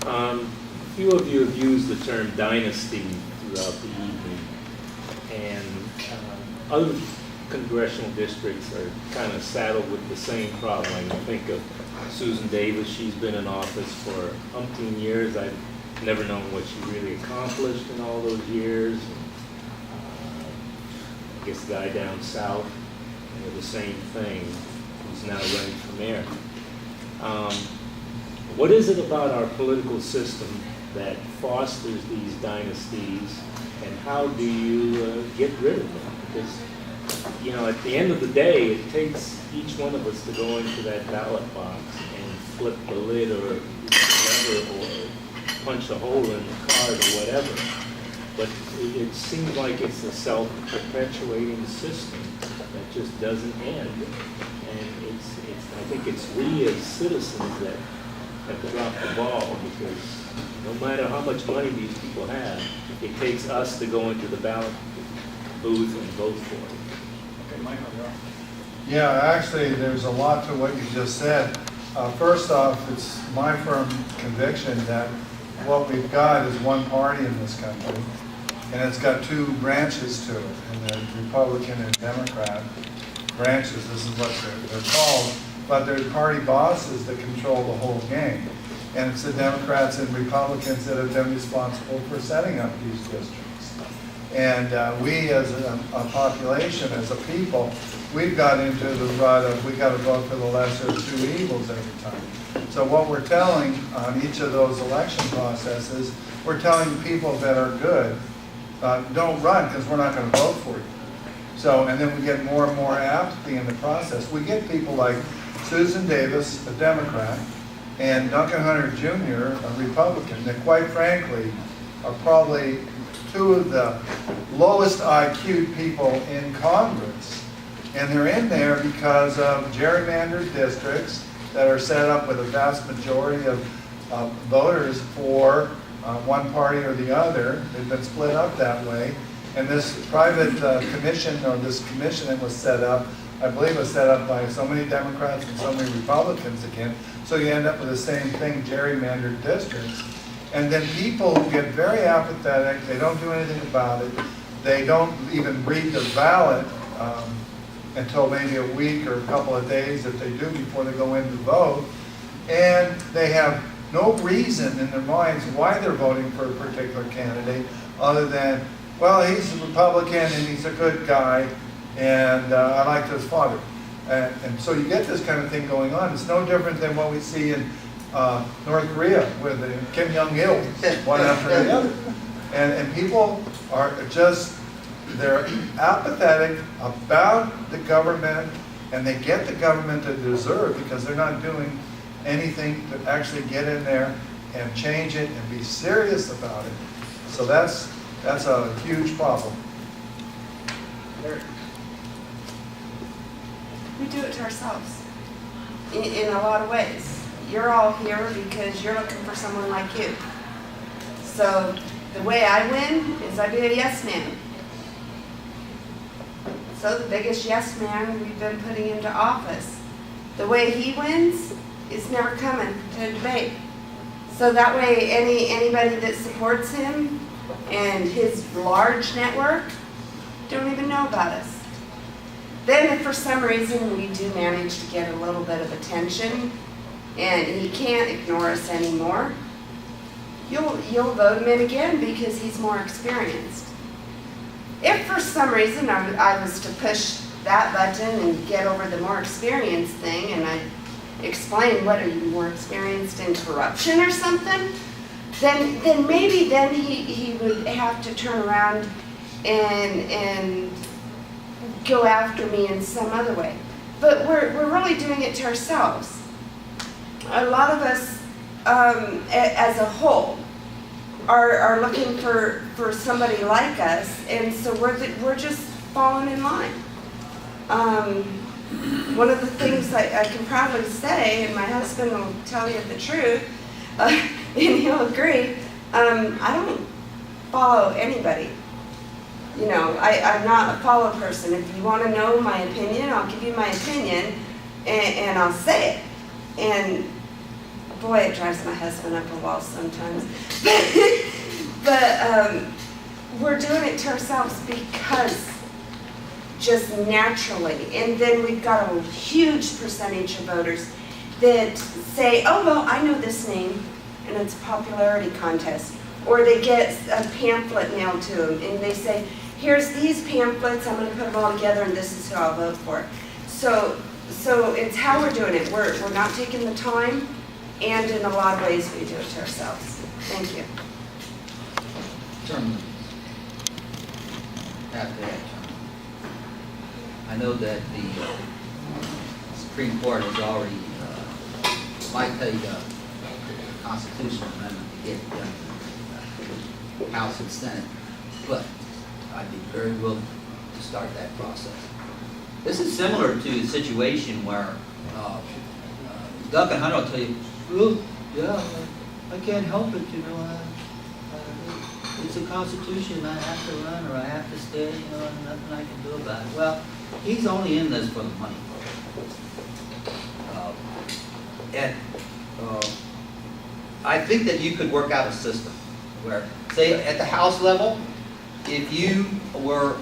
A few of you have used the term dynasty throughout the evening, and other congressional districts are kind of saddled with the same problem. I think of Susan Davis. She's been in office for umpteen years. I've never known what she really accomplished in all those years. I guess the guy down south, the same thing, who's now running for mayor. What is it about our political system that fosters these dynasties, and how do you get rid of them? Because, you know, at the end of the day, it takes each one of us to go into that ballot box and flip the lid or lever or punch a hole in the card or whatever. But it seems like it's a self-perpetuating system that just doesn't end. And I think it's we as citizens that have dropped the ball, because no matter how much money these people have, it takes us to go into the ballot booth and vote for it. Okay, Michael, you're on. Yeah, actually, there's a lot to what you just said. First off, it's my firm conviction that what we've got is one party in this country, and it's got two branches to it, and the Republican and Democrat branches. This is what they're called, but they're party bosses that control the whole game. And it's the Democrats and Republicans that have been responsible for setting up these districts. And we as a population, as a people, we've got into the rut of we got to vote for the lesser of two evils every time. So what we're telling on each of those election processes, we're telling people that are good, don't run because we're not going to vote for you. So, and then we get more and more apathy in the process. We get people like Susan Davis, a Democrat, and Duncan Hunter Jr., a Republican, that quite frankly are probably two of the lowest IQ people in Congress. And they're in there because of gerrymandered districts that are set up with a vast majority of voters for one party or the other. They've been split up that way. And this private commission, or this commission that was set up, I believe was set up by so many Democrats and so many Republicans again. So you end up with the same thing, gerrymandered districts. And then people get very apathetic. They don't do anything about it. They don't even read the ballot until maybe a week or a couple of days, if they do, before they go in to vote. And they have no reason in their minds why they're voting for a particular candidate other than, well, he's a Republican and he's a good guy, and I liked his father. And so you get this kind of thing going on. It's no different than what we see in North Korea with Kim Jong-il, one after the other. And people are just, they're apathetic about the government, and they get the government to deserve because they're not doing anything to actually get in there and change it and be serious about it. So that's a huge problem. We do it to ourselves in a lot of ways. You're all here because you're looking for someone like you. So the way I win is I be a yes man. So the biggest yes man we've been putting into office, the way he wins is never coming to a debate. So that way anybody that supports him and his large network don't even know about us. Then if for some reason we do manage to get a little bit of attention and he can't ignore us anymore, you'll vote him in again because he's more experienced. If for some reason I was to push that button and get over the more experienced thing, and I explain, what, are you more experienced in corruption or something? Then maybe then he would have to turn around and go after me in some other way. But we're really doing it to ourselves. A lot of us, as a whole, are looking for somebody like us, and so we're just falling in line. One of the things I can proudly say, and my husband will tell you the truth, and he'll agree, I don't follow anybody. You know, I'm not a follow person. If you want to know my opinion, I'll give you my opinion, and I'll say it. And boy, it drives my husband up a wall sometimes. But we're doing it to ourselves because just naturally. And then we've got a huge percentage of voters that say, oh, well, I know this name, and it's a popularity contest. Or they get a pamphlet mailed to them, and they say, here's these pamphlets, I'm going to put them all together, and this is who I'll vote for. So it's how we're doing it. We're not taking the time, and in a lot of ways, we do it to ourselves. Thank you. Term limits. Have to have term limits. I know that the Supreme Court has already, might take a constitutional amendment to get it done in the House and Senate, but I'd be very willing to start that process. This is similar to a situation where Duncan Hunter will tell you, well, yeah, I can't help it, you know, it's a constitution, I have to run or I have to stay, you know, and nothing I can do about it. Well, he's only in this for the money. I think that you could work out a system where, say, at the House level, if you were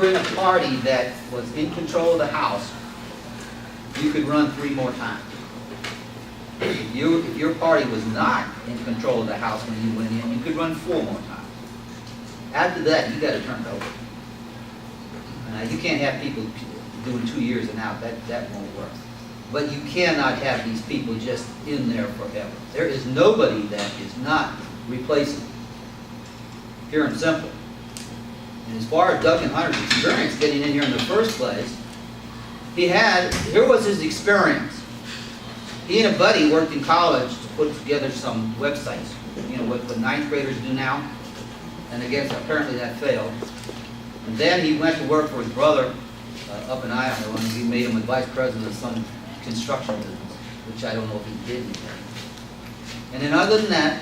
in a party that was in control of the House, you could run 3 more times. If your party was not in control of the House when you went in, you could run 4 more times. After that, you got to turn it over. You can't have people doing 2 years and out. That won't work. But you cannot have these people just in there forever. There is nobody that is not replaceable. Pure and simple. And as far as Duncan Hunter's experience getting in here in the first place, here was his experience. He and a buddy worked in college to put together some websites, you know, what 9th graders do now. And again, apparently that failed. And then he went to work for his brother up in Iowa, and he made him a vice president of some construction business, which I don't know if he did anything. And then other than that,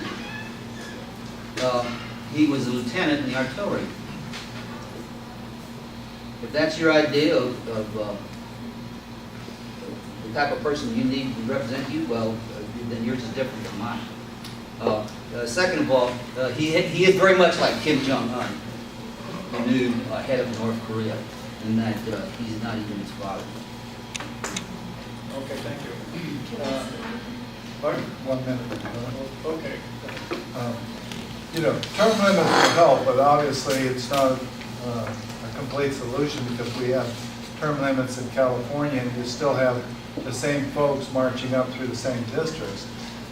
he was a lieutenant in the artillery. If that's your idea of the type of person you need to represent you, well, then yours is different from mine. Second of all, he is very much like Kim Jong-un, the new head of North Korea, in that he's not even his father. Okay, thank you. Pardon? 1 minute. Okay. You know, term limits will help, but obviously it's not a complete solution because we have term limits in California and you still have the same folks marching up through the same districts.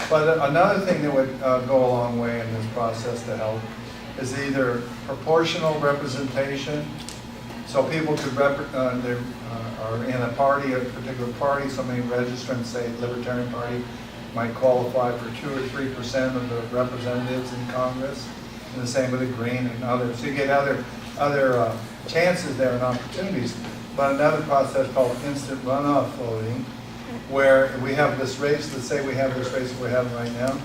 But another thing that would go a long way in this process to help is either proportional representation. So people could are in a party, a particular party, somebody registrants, say Libertarian Party, might qualify for 2 or 3% of the representatives in Congress, and the same with the Green and others. So you get other chances there and opportunities. But another process called instant runoff voting, where we have this race, let's say we have this race that we're having right now,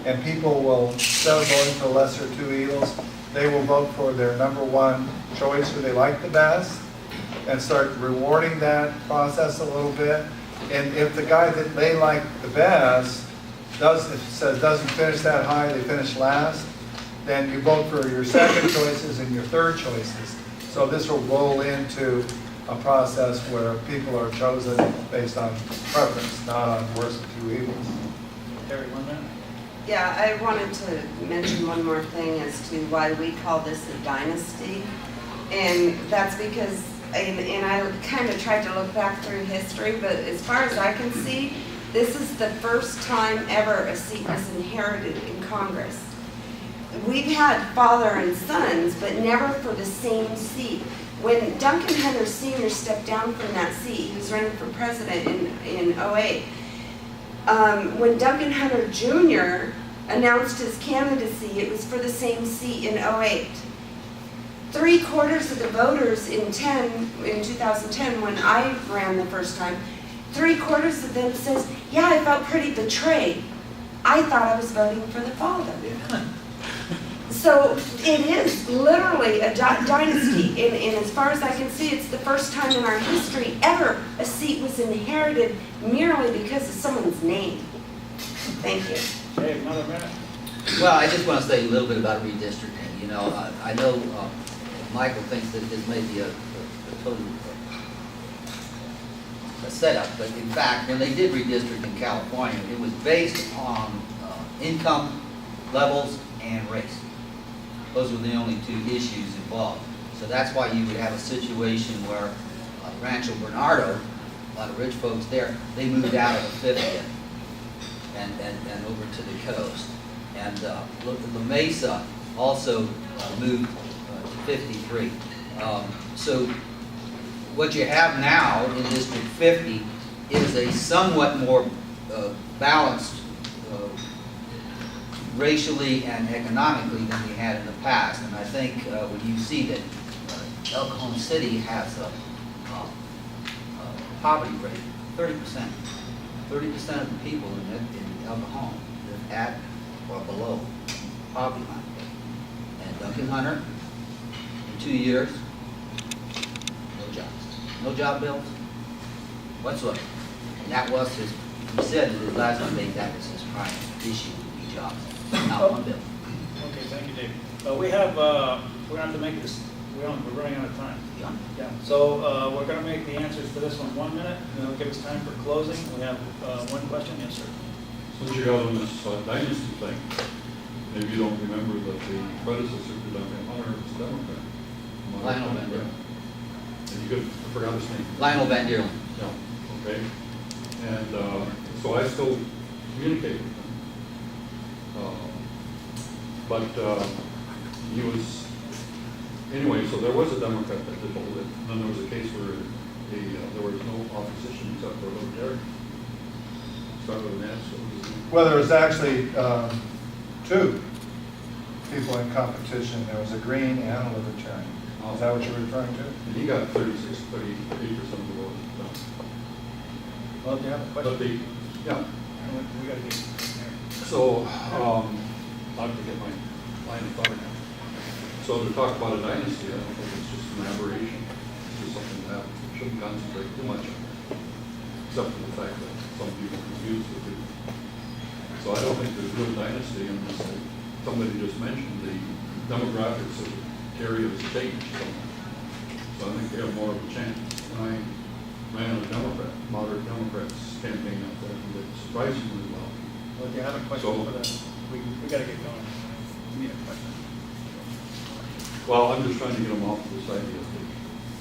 and people will, instead of voting for lesser 2 evils, they will vote for their number 1 choice who they like the best, and start rewarding that process a little bit. And if the guy that they like the best doesn't finish that high, they finish last, then you vote for your second choices and your third choices. So this will roll into a process where people are chosen based on preference, not on worst of 2 evils. Terry, 1 minute. Yeah, I wanted to mention one more thing as to why we call this a dynasty. And that's because, and I kind of tried to look back through history, but as far as I can see, this is the first time ever a seat was inherited in Congress. We've had father and sons, but never for the same seat. When Duncan Hunter Sr. stepped down from that seat, he was running for president in 08. When Duncan Hunter Jr. announced his candidacy, it was for the same seat in 08. 3/4 of the voters in 2010, when I ran the first time, 3/4 of them says, yeah, I felt pretty betrayed. I thought I was voting for the father. So it is literally a dynasty, and as far as I can see, it's the first time in our history ever a seat was inherited merely because of someone's name. Thank you. Okay, another minute. Well, I just want to say a little bit about redistricting. You know, I know Michael thinks that this may be a total a setup, but in fact, when they did redistrict in California, it was based on income levels and race. Those were the only two issues involved. So that's why you would have a situation where Rancho Bernardo, a lot of rich folks there, they moved out of the 50th and over to the coast. And La Mesa also moved to 53. So what you have now in District 50 is a somewhat more balanced racially and economically than we had in the past. And I think when you see that El Cajon City has a poverty rate, 30%. 30% of the people in El Cajon live at or below poverty line. And Duncan Hunter, in 2 years, no jobs. No job bills whatsoever. And that was his, he said in his last debate that was his prime issue, would be jobs. Not one bill. Okay, thank you, Dave. We have, we're going to have to make this, we're running out of time. Yeah. Yeah, so we're going to make the answers for this one 1 minute, and it'll give us time for closing. We have one question. Yes, sir. Since you got on this dynasty thing, maybe you don't remember that the predecessor to Duncan Hunter was a Democrat. Lionel Van Deerlin. And you could, I forgot his name. Lionel Van Deerlin. Yeah, okay. And so I still communicate with him. But he was, anyway, so there was a Democrat that did hold it. And then there was a case where there was no opposition except for a Libertarian. Start with an S. What was his name? Well, there was actually two people in competition. There was a Green and a Libertarian. Is that what you're referring to? And he got 38% of the vote. Well, do you have a question? But yeah. We got to get there. So, I'll have to get my line of thought now. So to talk about a dynasty, I don't think it's just an aberration. It's just something that we shouldn't concentrate too much on, except for the fact that some people confuse the two. So I don't think there's real dynasty in this. Somebody just mentioned the demographics of Terry has changed somewhat. So I think they have more of a chance. And I ran a Democrat, moderate Democrats campaign up there, and did surprisingly well. Well, do you have a question for that? We got to get going. We need a question. Well, I'm just trying to get them off this idea of the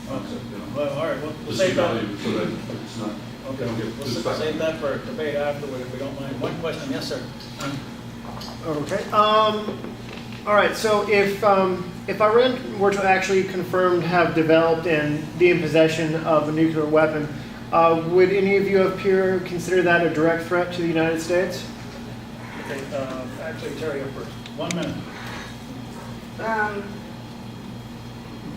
concept, you know. Well, all right, we'll The save that. value, so that it's not, Okay, they don't get we'll too stuck. save that for debate afterward if we don't mind. One question. Yes, sir. Okay. All right. So if Iran were to actually confirmed have developed and be in possession of a nuclear weapon, would any of you up here consider that a direct threat to the United States? Okay, actually, Terry, up first. 1 minute.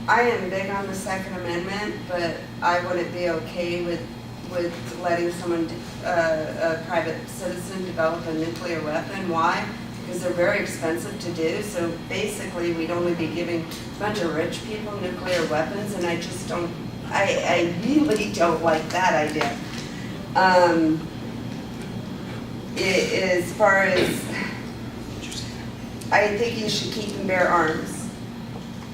I am big on the Second Amendment, but I wouldn't be okay with letting someone, a private citizen, develop a nuclear weapon. Why? Because they're very expensive to do. So basically, we'd only be giving a bunch of rich people nuclear weapons, and I just don't. I really don't like that idea. As far as, I think you should keep and bear arms.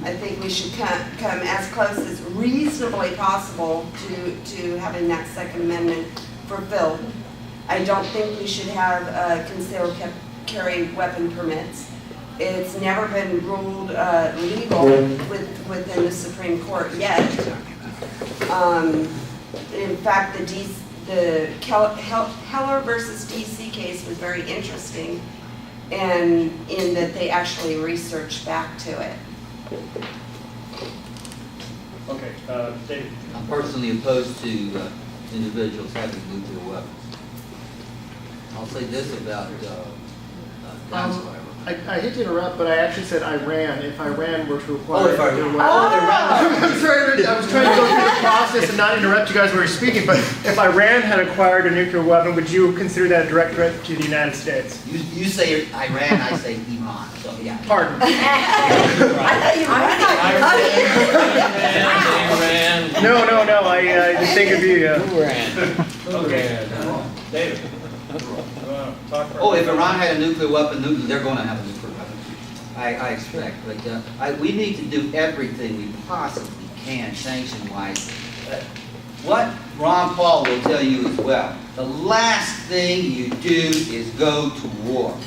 I think we should come as close as reasonably possible to having that Second Amendment fulfilled. I don't think we should have concealed carry weapon permits. It's never been ruled legal within the Supreme Court yet. In fact, the Heller versus DC case was very interesting, and in that they actually researched back to it. Okay, David. I'm personally opposed to individuals having nuclear weapons. I'll say this about guns, however. I hate to interrupt, but I actually said Iran. If Iran were to acquire Oh, if Iran- nuclear oh, weapons. Iran. I'm sorry, I was trying to go through the process and not interrupt you guys when you were speaking, but if Iran had acquired a nuclear weapon, would you consider that a direct threat to the United States? You say Iran, I say Iran, so yeah. Pardon. I thought you were No, I didn't think it'd be, Okay. David. Talk for Oh, if Iran had a nuclear weapon, they're going to have a nuclear weapon. I expect, but we need to do everything we possibly can, sanction-wise. What Ron Paul will tell you as well, the last thing you do is go to war.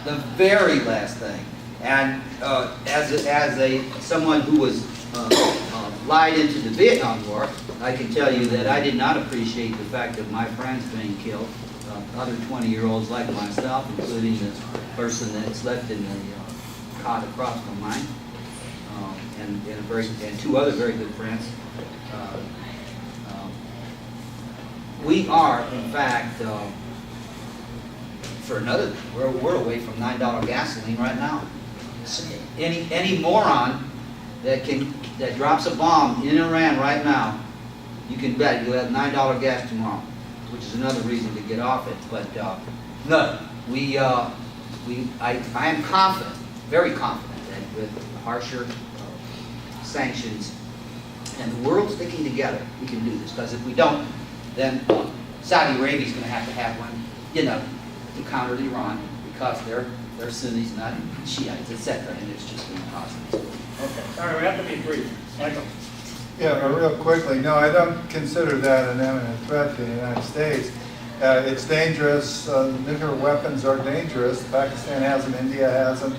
The very last thing. And as someone who was lied into the Vietnam War, I can tell you that I did not appreciate the fact of my friends being killed. Other 20-year-olds like myself, including the person that's left in the cot across from mine, and two other very good friends. We are, in fact, we're away from $9 gasoline right now. Any moron that drops a bomb in Iran right now, you can bet you'll have $9 gas tomorrow, which is another reason to get off it. But no, I am confident, very confident, that with harsher sanctions and the world sticking together, we can do this. Because if we don't, then Saudi Arabia is going to have one, to counter Iran, because they're Sunnis, not Shiites, etc. And it's just impossible. Okay. All right, we have to be brief. Michael. Yeah, real quickly, no, I don't consider that an imminent threat to the United States. It's dangerous. Nuclear weapons are dangerous. Pakistan has them, India has them.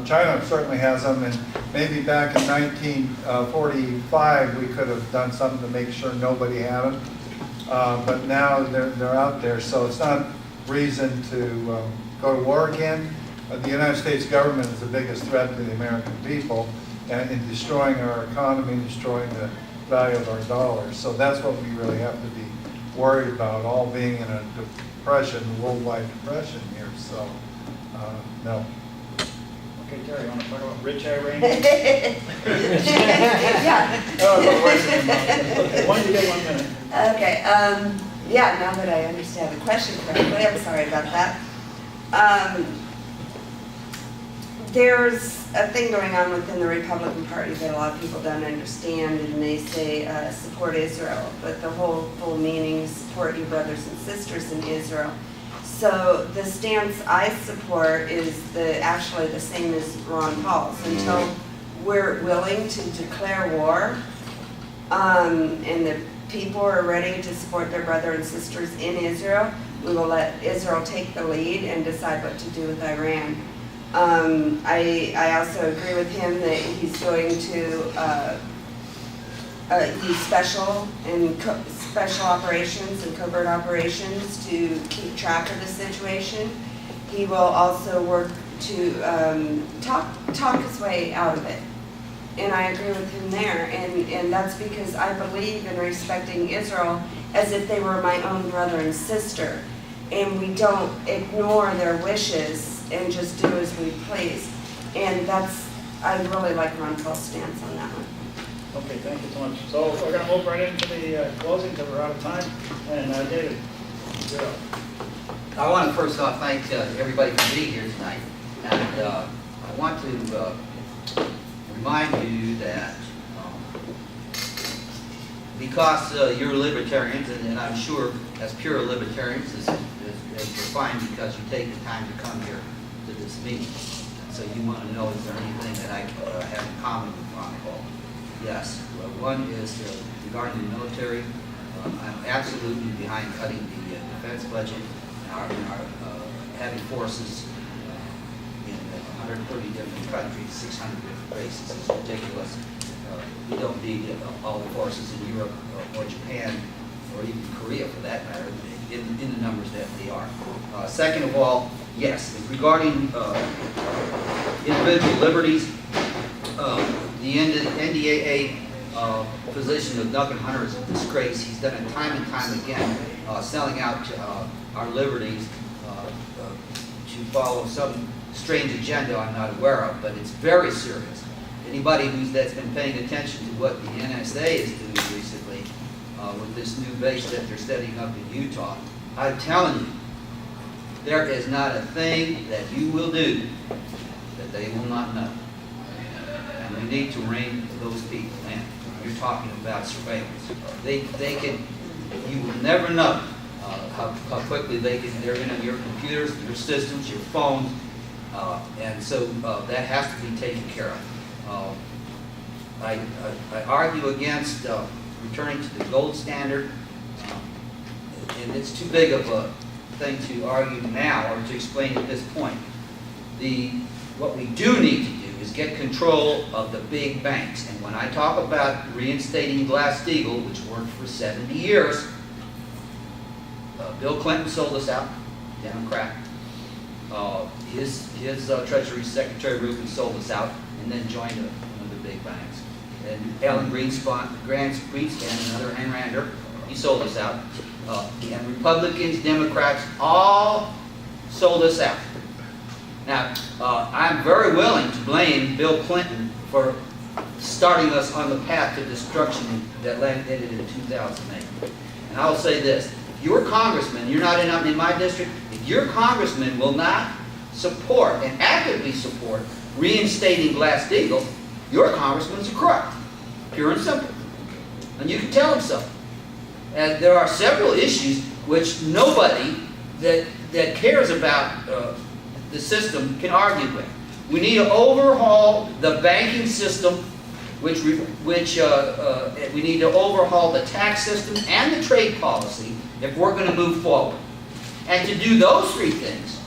China certainly has them, and maybe back in 1945 we could have done something to make sure nobody had them. But now they're out there, so it's not reason to go to war again. The United States government is the biggest threat to the American people, and in destroying our economy, destroying the value of our dollars. So that's what we really have to be worried about, all being in a depression, worldwide depression here. So, no. Okay, Terry, you want to talk about rich Iran? Yeah. Oh, wait a minute. Why don't you get 1 minute? Okay, yeah, now that I understand the question correctly, I'm sorry about that. There's a thing going on within the Republican Party that a lot of people don't understand, and they say support Israel, but the whole full meaning is support your brothers and sisters in Israel. So the stance I support is actually the same as Ron Paul's. Until we're willing to declare war, and the people are ready to support their brothers and sisters in Israel, we will let Israel take the lead and decide what to do with Iran. I also agree with him that he's going to use special operations and covert operations to keep track of the situation. He will also work to talk his way out of it. And I agree with him there, and that's because I believe in respecting Israel as if they were my own brother and sister, and we don't ignore their wishes and just do as we please. And I really like Ron Paul's stance on that one. Okay, thank you so much. So we're going to move right into the closing because we're out of time. And David, you're up. I want to first off thank everybody for being here tonight. And I want to remind you that because you're libertarians, and I'm sure as pure libertarians, you're fine because you take the time to come here to this meeting. So you want to know, is there anything that I have in common with Ron Paul? Yes. Well, one is regarding the military. I'm absolutely behind cutting the defense budget, our having forces in 130 different countries, 600 different bases is ridiculous. You don't need all the forces in Europe or Japan or even Korea for that matter in the numbers that they are. Second of all, yes, regarding individual liberties, the NDAA position of Duncan Hunter is a disgrace. He's done it time and time again, selling out our liberties to follow some strange agenda I'm not aware of, but it's very serious. Anybody that's been paying attention to what the NSA is doing recently with this new base that they're setting up in Utah, I'm telling you, there is not a thing that you will do that they will not know. And we need to rein those people in. You're talking about surveillance. They can, you will never know how quickly they're in your computers, your systems, your phones, and so that has to be taken care of. I argue against returning to the gold standard, and it's too big of a thing to argue now or to explain at this point. What we do need to do is get control of the big banks. And when I talk about reinstating Glass-Steagall, which worked for 70 years, Bill Clinton sold us out, Democrat. His Treasury Secretary Rubin sold us out and then joined one of the big banks. And Alan Greenspan, another Hanrander, he sold us out. And Republicans, Democrats, all sold us out. Now, I'm very willing to blame Bill Clinton for starting us on the path to destruction that ended in 2008. And I'll say this, if your congressman, you're not in my district, if your congressman will not support and actively support reinstating Glass-Steagall, your congressman's a crook, pure and simple. And you can tell him so. And there are several issues which nobody that cares about the system can argue with. We need to overhaul the banking system, we need to overhaul the tax system and the trade policy if we're going to move forward. And to do those three things,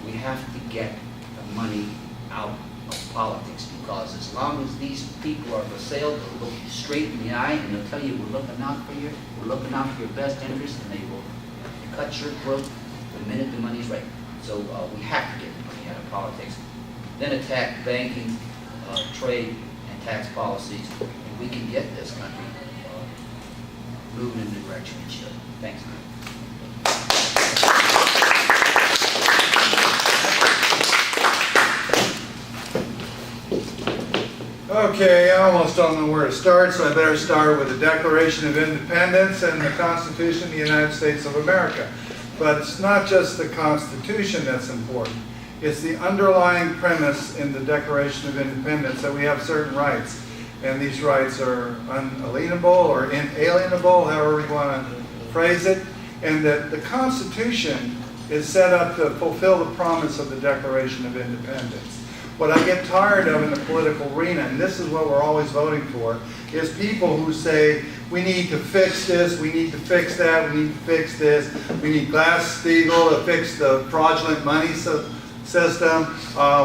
we have to get the money out of politics, because as long as these people are assailed, they'll look you straight in the eye and they'll tell you, we're looking out for you, we're looking out for your best interest, and they will cut your throat the minute the money's right. So we have to get the money out of politics, then attack banking, trade, and tax policies, and we can get this country moving in the direction it should. Thanks. Okay, I almost don't know where to start, so I better start with the Declaration of Independence and the Constitution of the United States of America. But it's not just the Constitution that's important. It's the underlying premise in the Declaration of Independence that we have certain rights. And these rights are unalienable or inalienable, however you want to phrase it. And that the Constitution is set up to fulfill the promise of the Declaration of Independence. What I get tired of in the political arena, and this is what we're always voting for, is people who say, we need to fix this, we need to fix that, we need to fix this, we need Glass-Steagall to fix the fraudulent money system,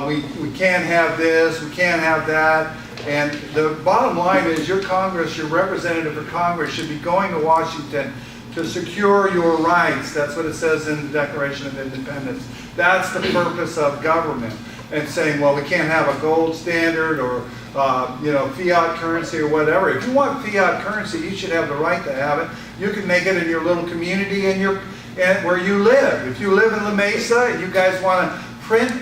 we can't have this, we can't have that. And the bottom line is your Congress, your representative for Congress should be going to Washington to secure your rights. That's what it says in the Declaration of Independence. That's the purpose of government. And saying, well, we can't have a gold standard or fiat currency or whatever. If you want fiat currency, you should have the right to have it. You can make it in your little community and where you live. If you live in La Mesa and you guys want to print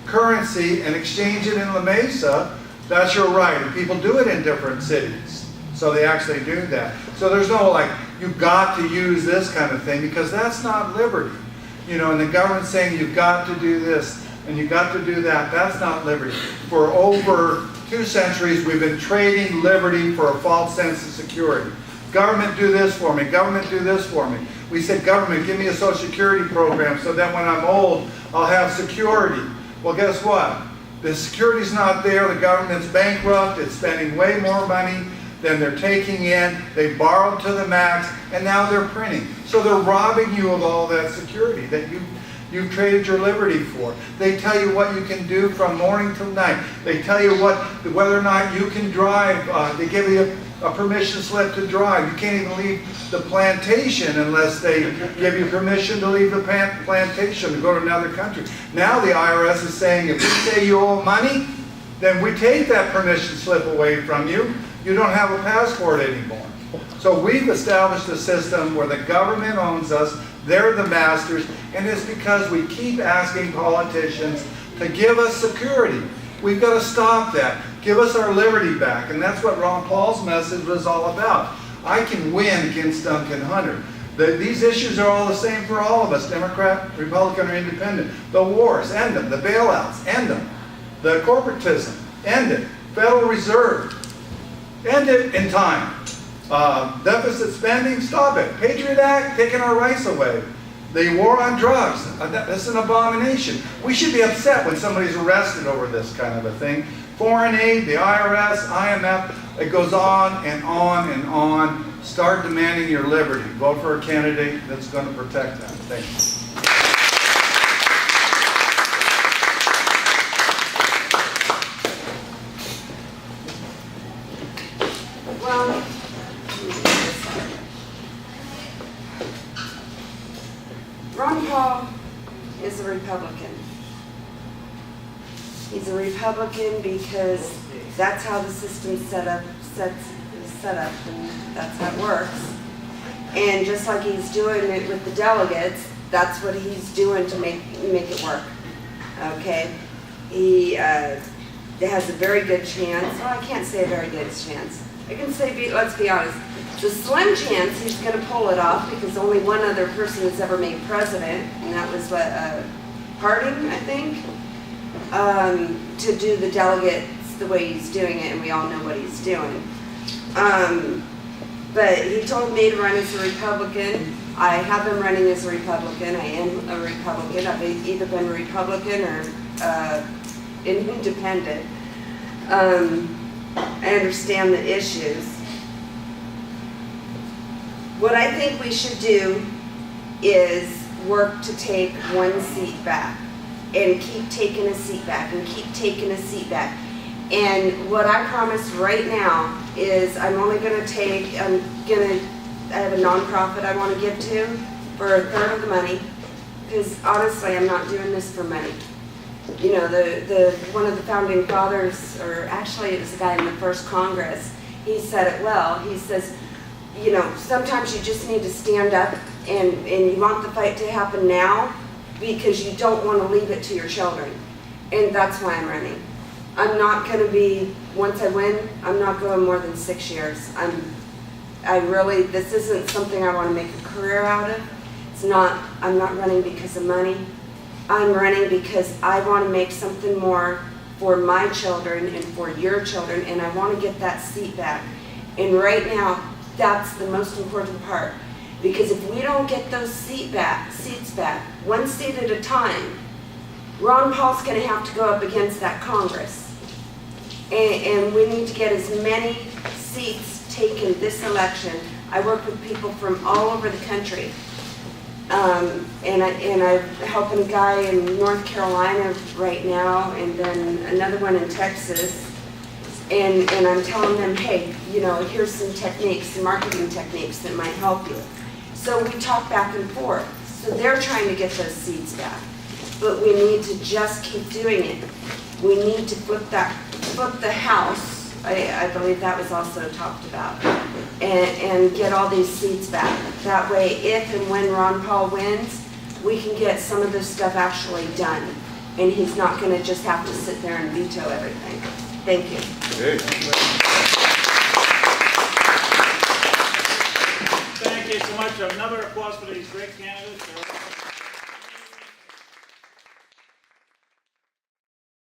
currency and exchange it in La Mesa, that's your right. And people do it in different cities. So they actually do that. So there's no like, you've got to use this kind of thing, because that's not liberty. And the government saying you've got to do this and you've got to do that, that's not liberty. For over 2 centuries, we've been trading liberty for a false sense of security. Government, do this for me. Government, do this for me. We said, government, give me a Social Security program so that when I'm old, I'll have security. Well, guess what? The security's not there. The government's bankrupt. It's spending way more money than they're taking in. They borrowed to the max, and now they're printing. So they're robbing you of all that security that you you've traded your liberty for. They tell you what you can do from morning till night. They tell you whether or not you can drive. They give you a permission slip to drive. You can't even leave the plantation unless they give you permission to leave the plantation to go to another country. Now the IRS is saying if we say you owe money, then we take that permission slip away from you. You don't have a passport anymore. So we've established a system where the government owns us, they're the masters, and it's because we keep asking politicians to give us security. We've got to stop that. Give us our liberty back. And that's what Ron Paul's message was all about. I can win against Duncan Hunter. These issues are all the same for all of us, Democrat, Republican, or Independent. The wars, end them. The bailouts, end them. The corporatism, end it. Federal Reserve, end it in time. Deficit spending, stop it. Patriot Act, taking our rights away. The war on drugs, that's an abomination. We should be upset when somebody's arrested over this kind of a thing. Foreign aid, the IRS, IMF, it goes on and on and on. Start demanding your liberty. Vote for a candidate that's going to protect that. Thank you. Well, Ron Paul is a Republican. He's a Republican because that's how the system's set up, and that's how it works. And just like he's doing it with the delegates, that's what he's doing to make it work. Okay? He has a very good chance. Well, I can't say a very good chance. I can say, let's be honest, the slim chance he's going to pull it off because only one other person has ever made president, and that was Harding, I think, to do the delegates the way he's doing it, and we all know what he's doing. But he told me to run as a Republican. I have been running as a Republican. I am a Republican. I've either been a Republican or an independent. I understand the issues. What I think we should do is work to take one seat back and keep taking a seat back and keep taking a seat back. And what I promise right now is I'm only going to take, I have a nonprofit I want to give to for a third of the money, because honestly I'm not doing this for money. You know, one of the founding fathers, or actually it was the guy in the first Congress, he said it well. He says, you know, sometimes you just need to stand up and you want the fight to happen now because you don't want to leave it to your children. And that's why I'm running. I'm not going to be, once I win, I'm not going more than 6 years. This isn't something I want to make a career out of. I'm not running because of money. I'm running because I want to make something more for my children and for your children, and I want to get that seat back. And right now, that's the most important part. Because if we don't get those seats back, one seat at a time, Ron Paul's going to have to go up against that Congress. And we need to get as many seats taken this election. I work with people from all over the country. And I'm helping a guy in North Carolina right now, and then another one in Texas. And I'm telling them, hey, you know, here's some techniques, some marketing techniques that might help you. So we talk back and forth. So they're trying to get those seats back. But we need to just keep doing it. We need to flip the House. I believe that was also talked about. And get all these seats back. That way, if and when Ron Paul wins, we can get some of this stuff actually done. And he's not going to just have to sit there and veto everything. Thank you. Okay. Thank you so much. Another applause for these great candidates.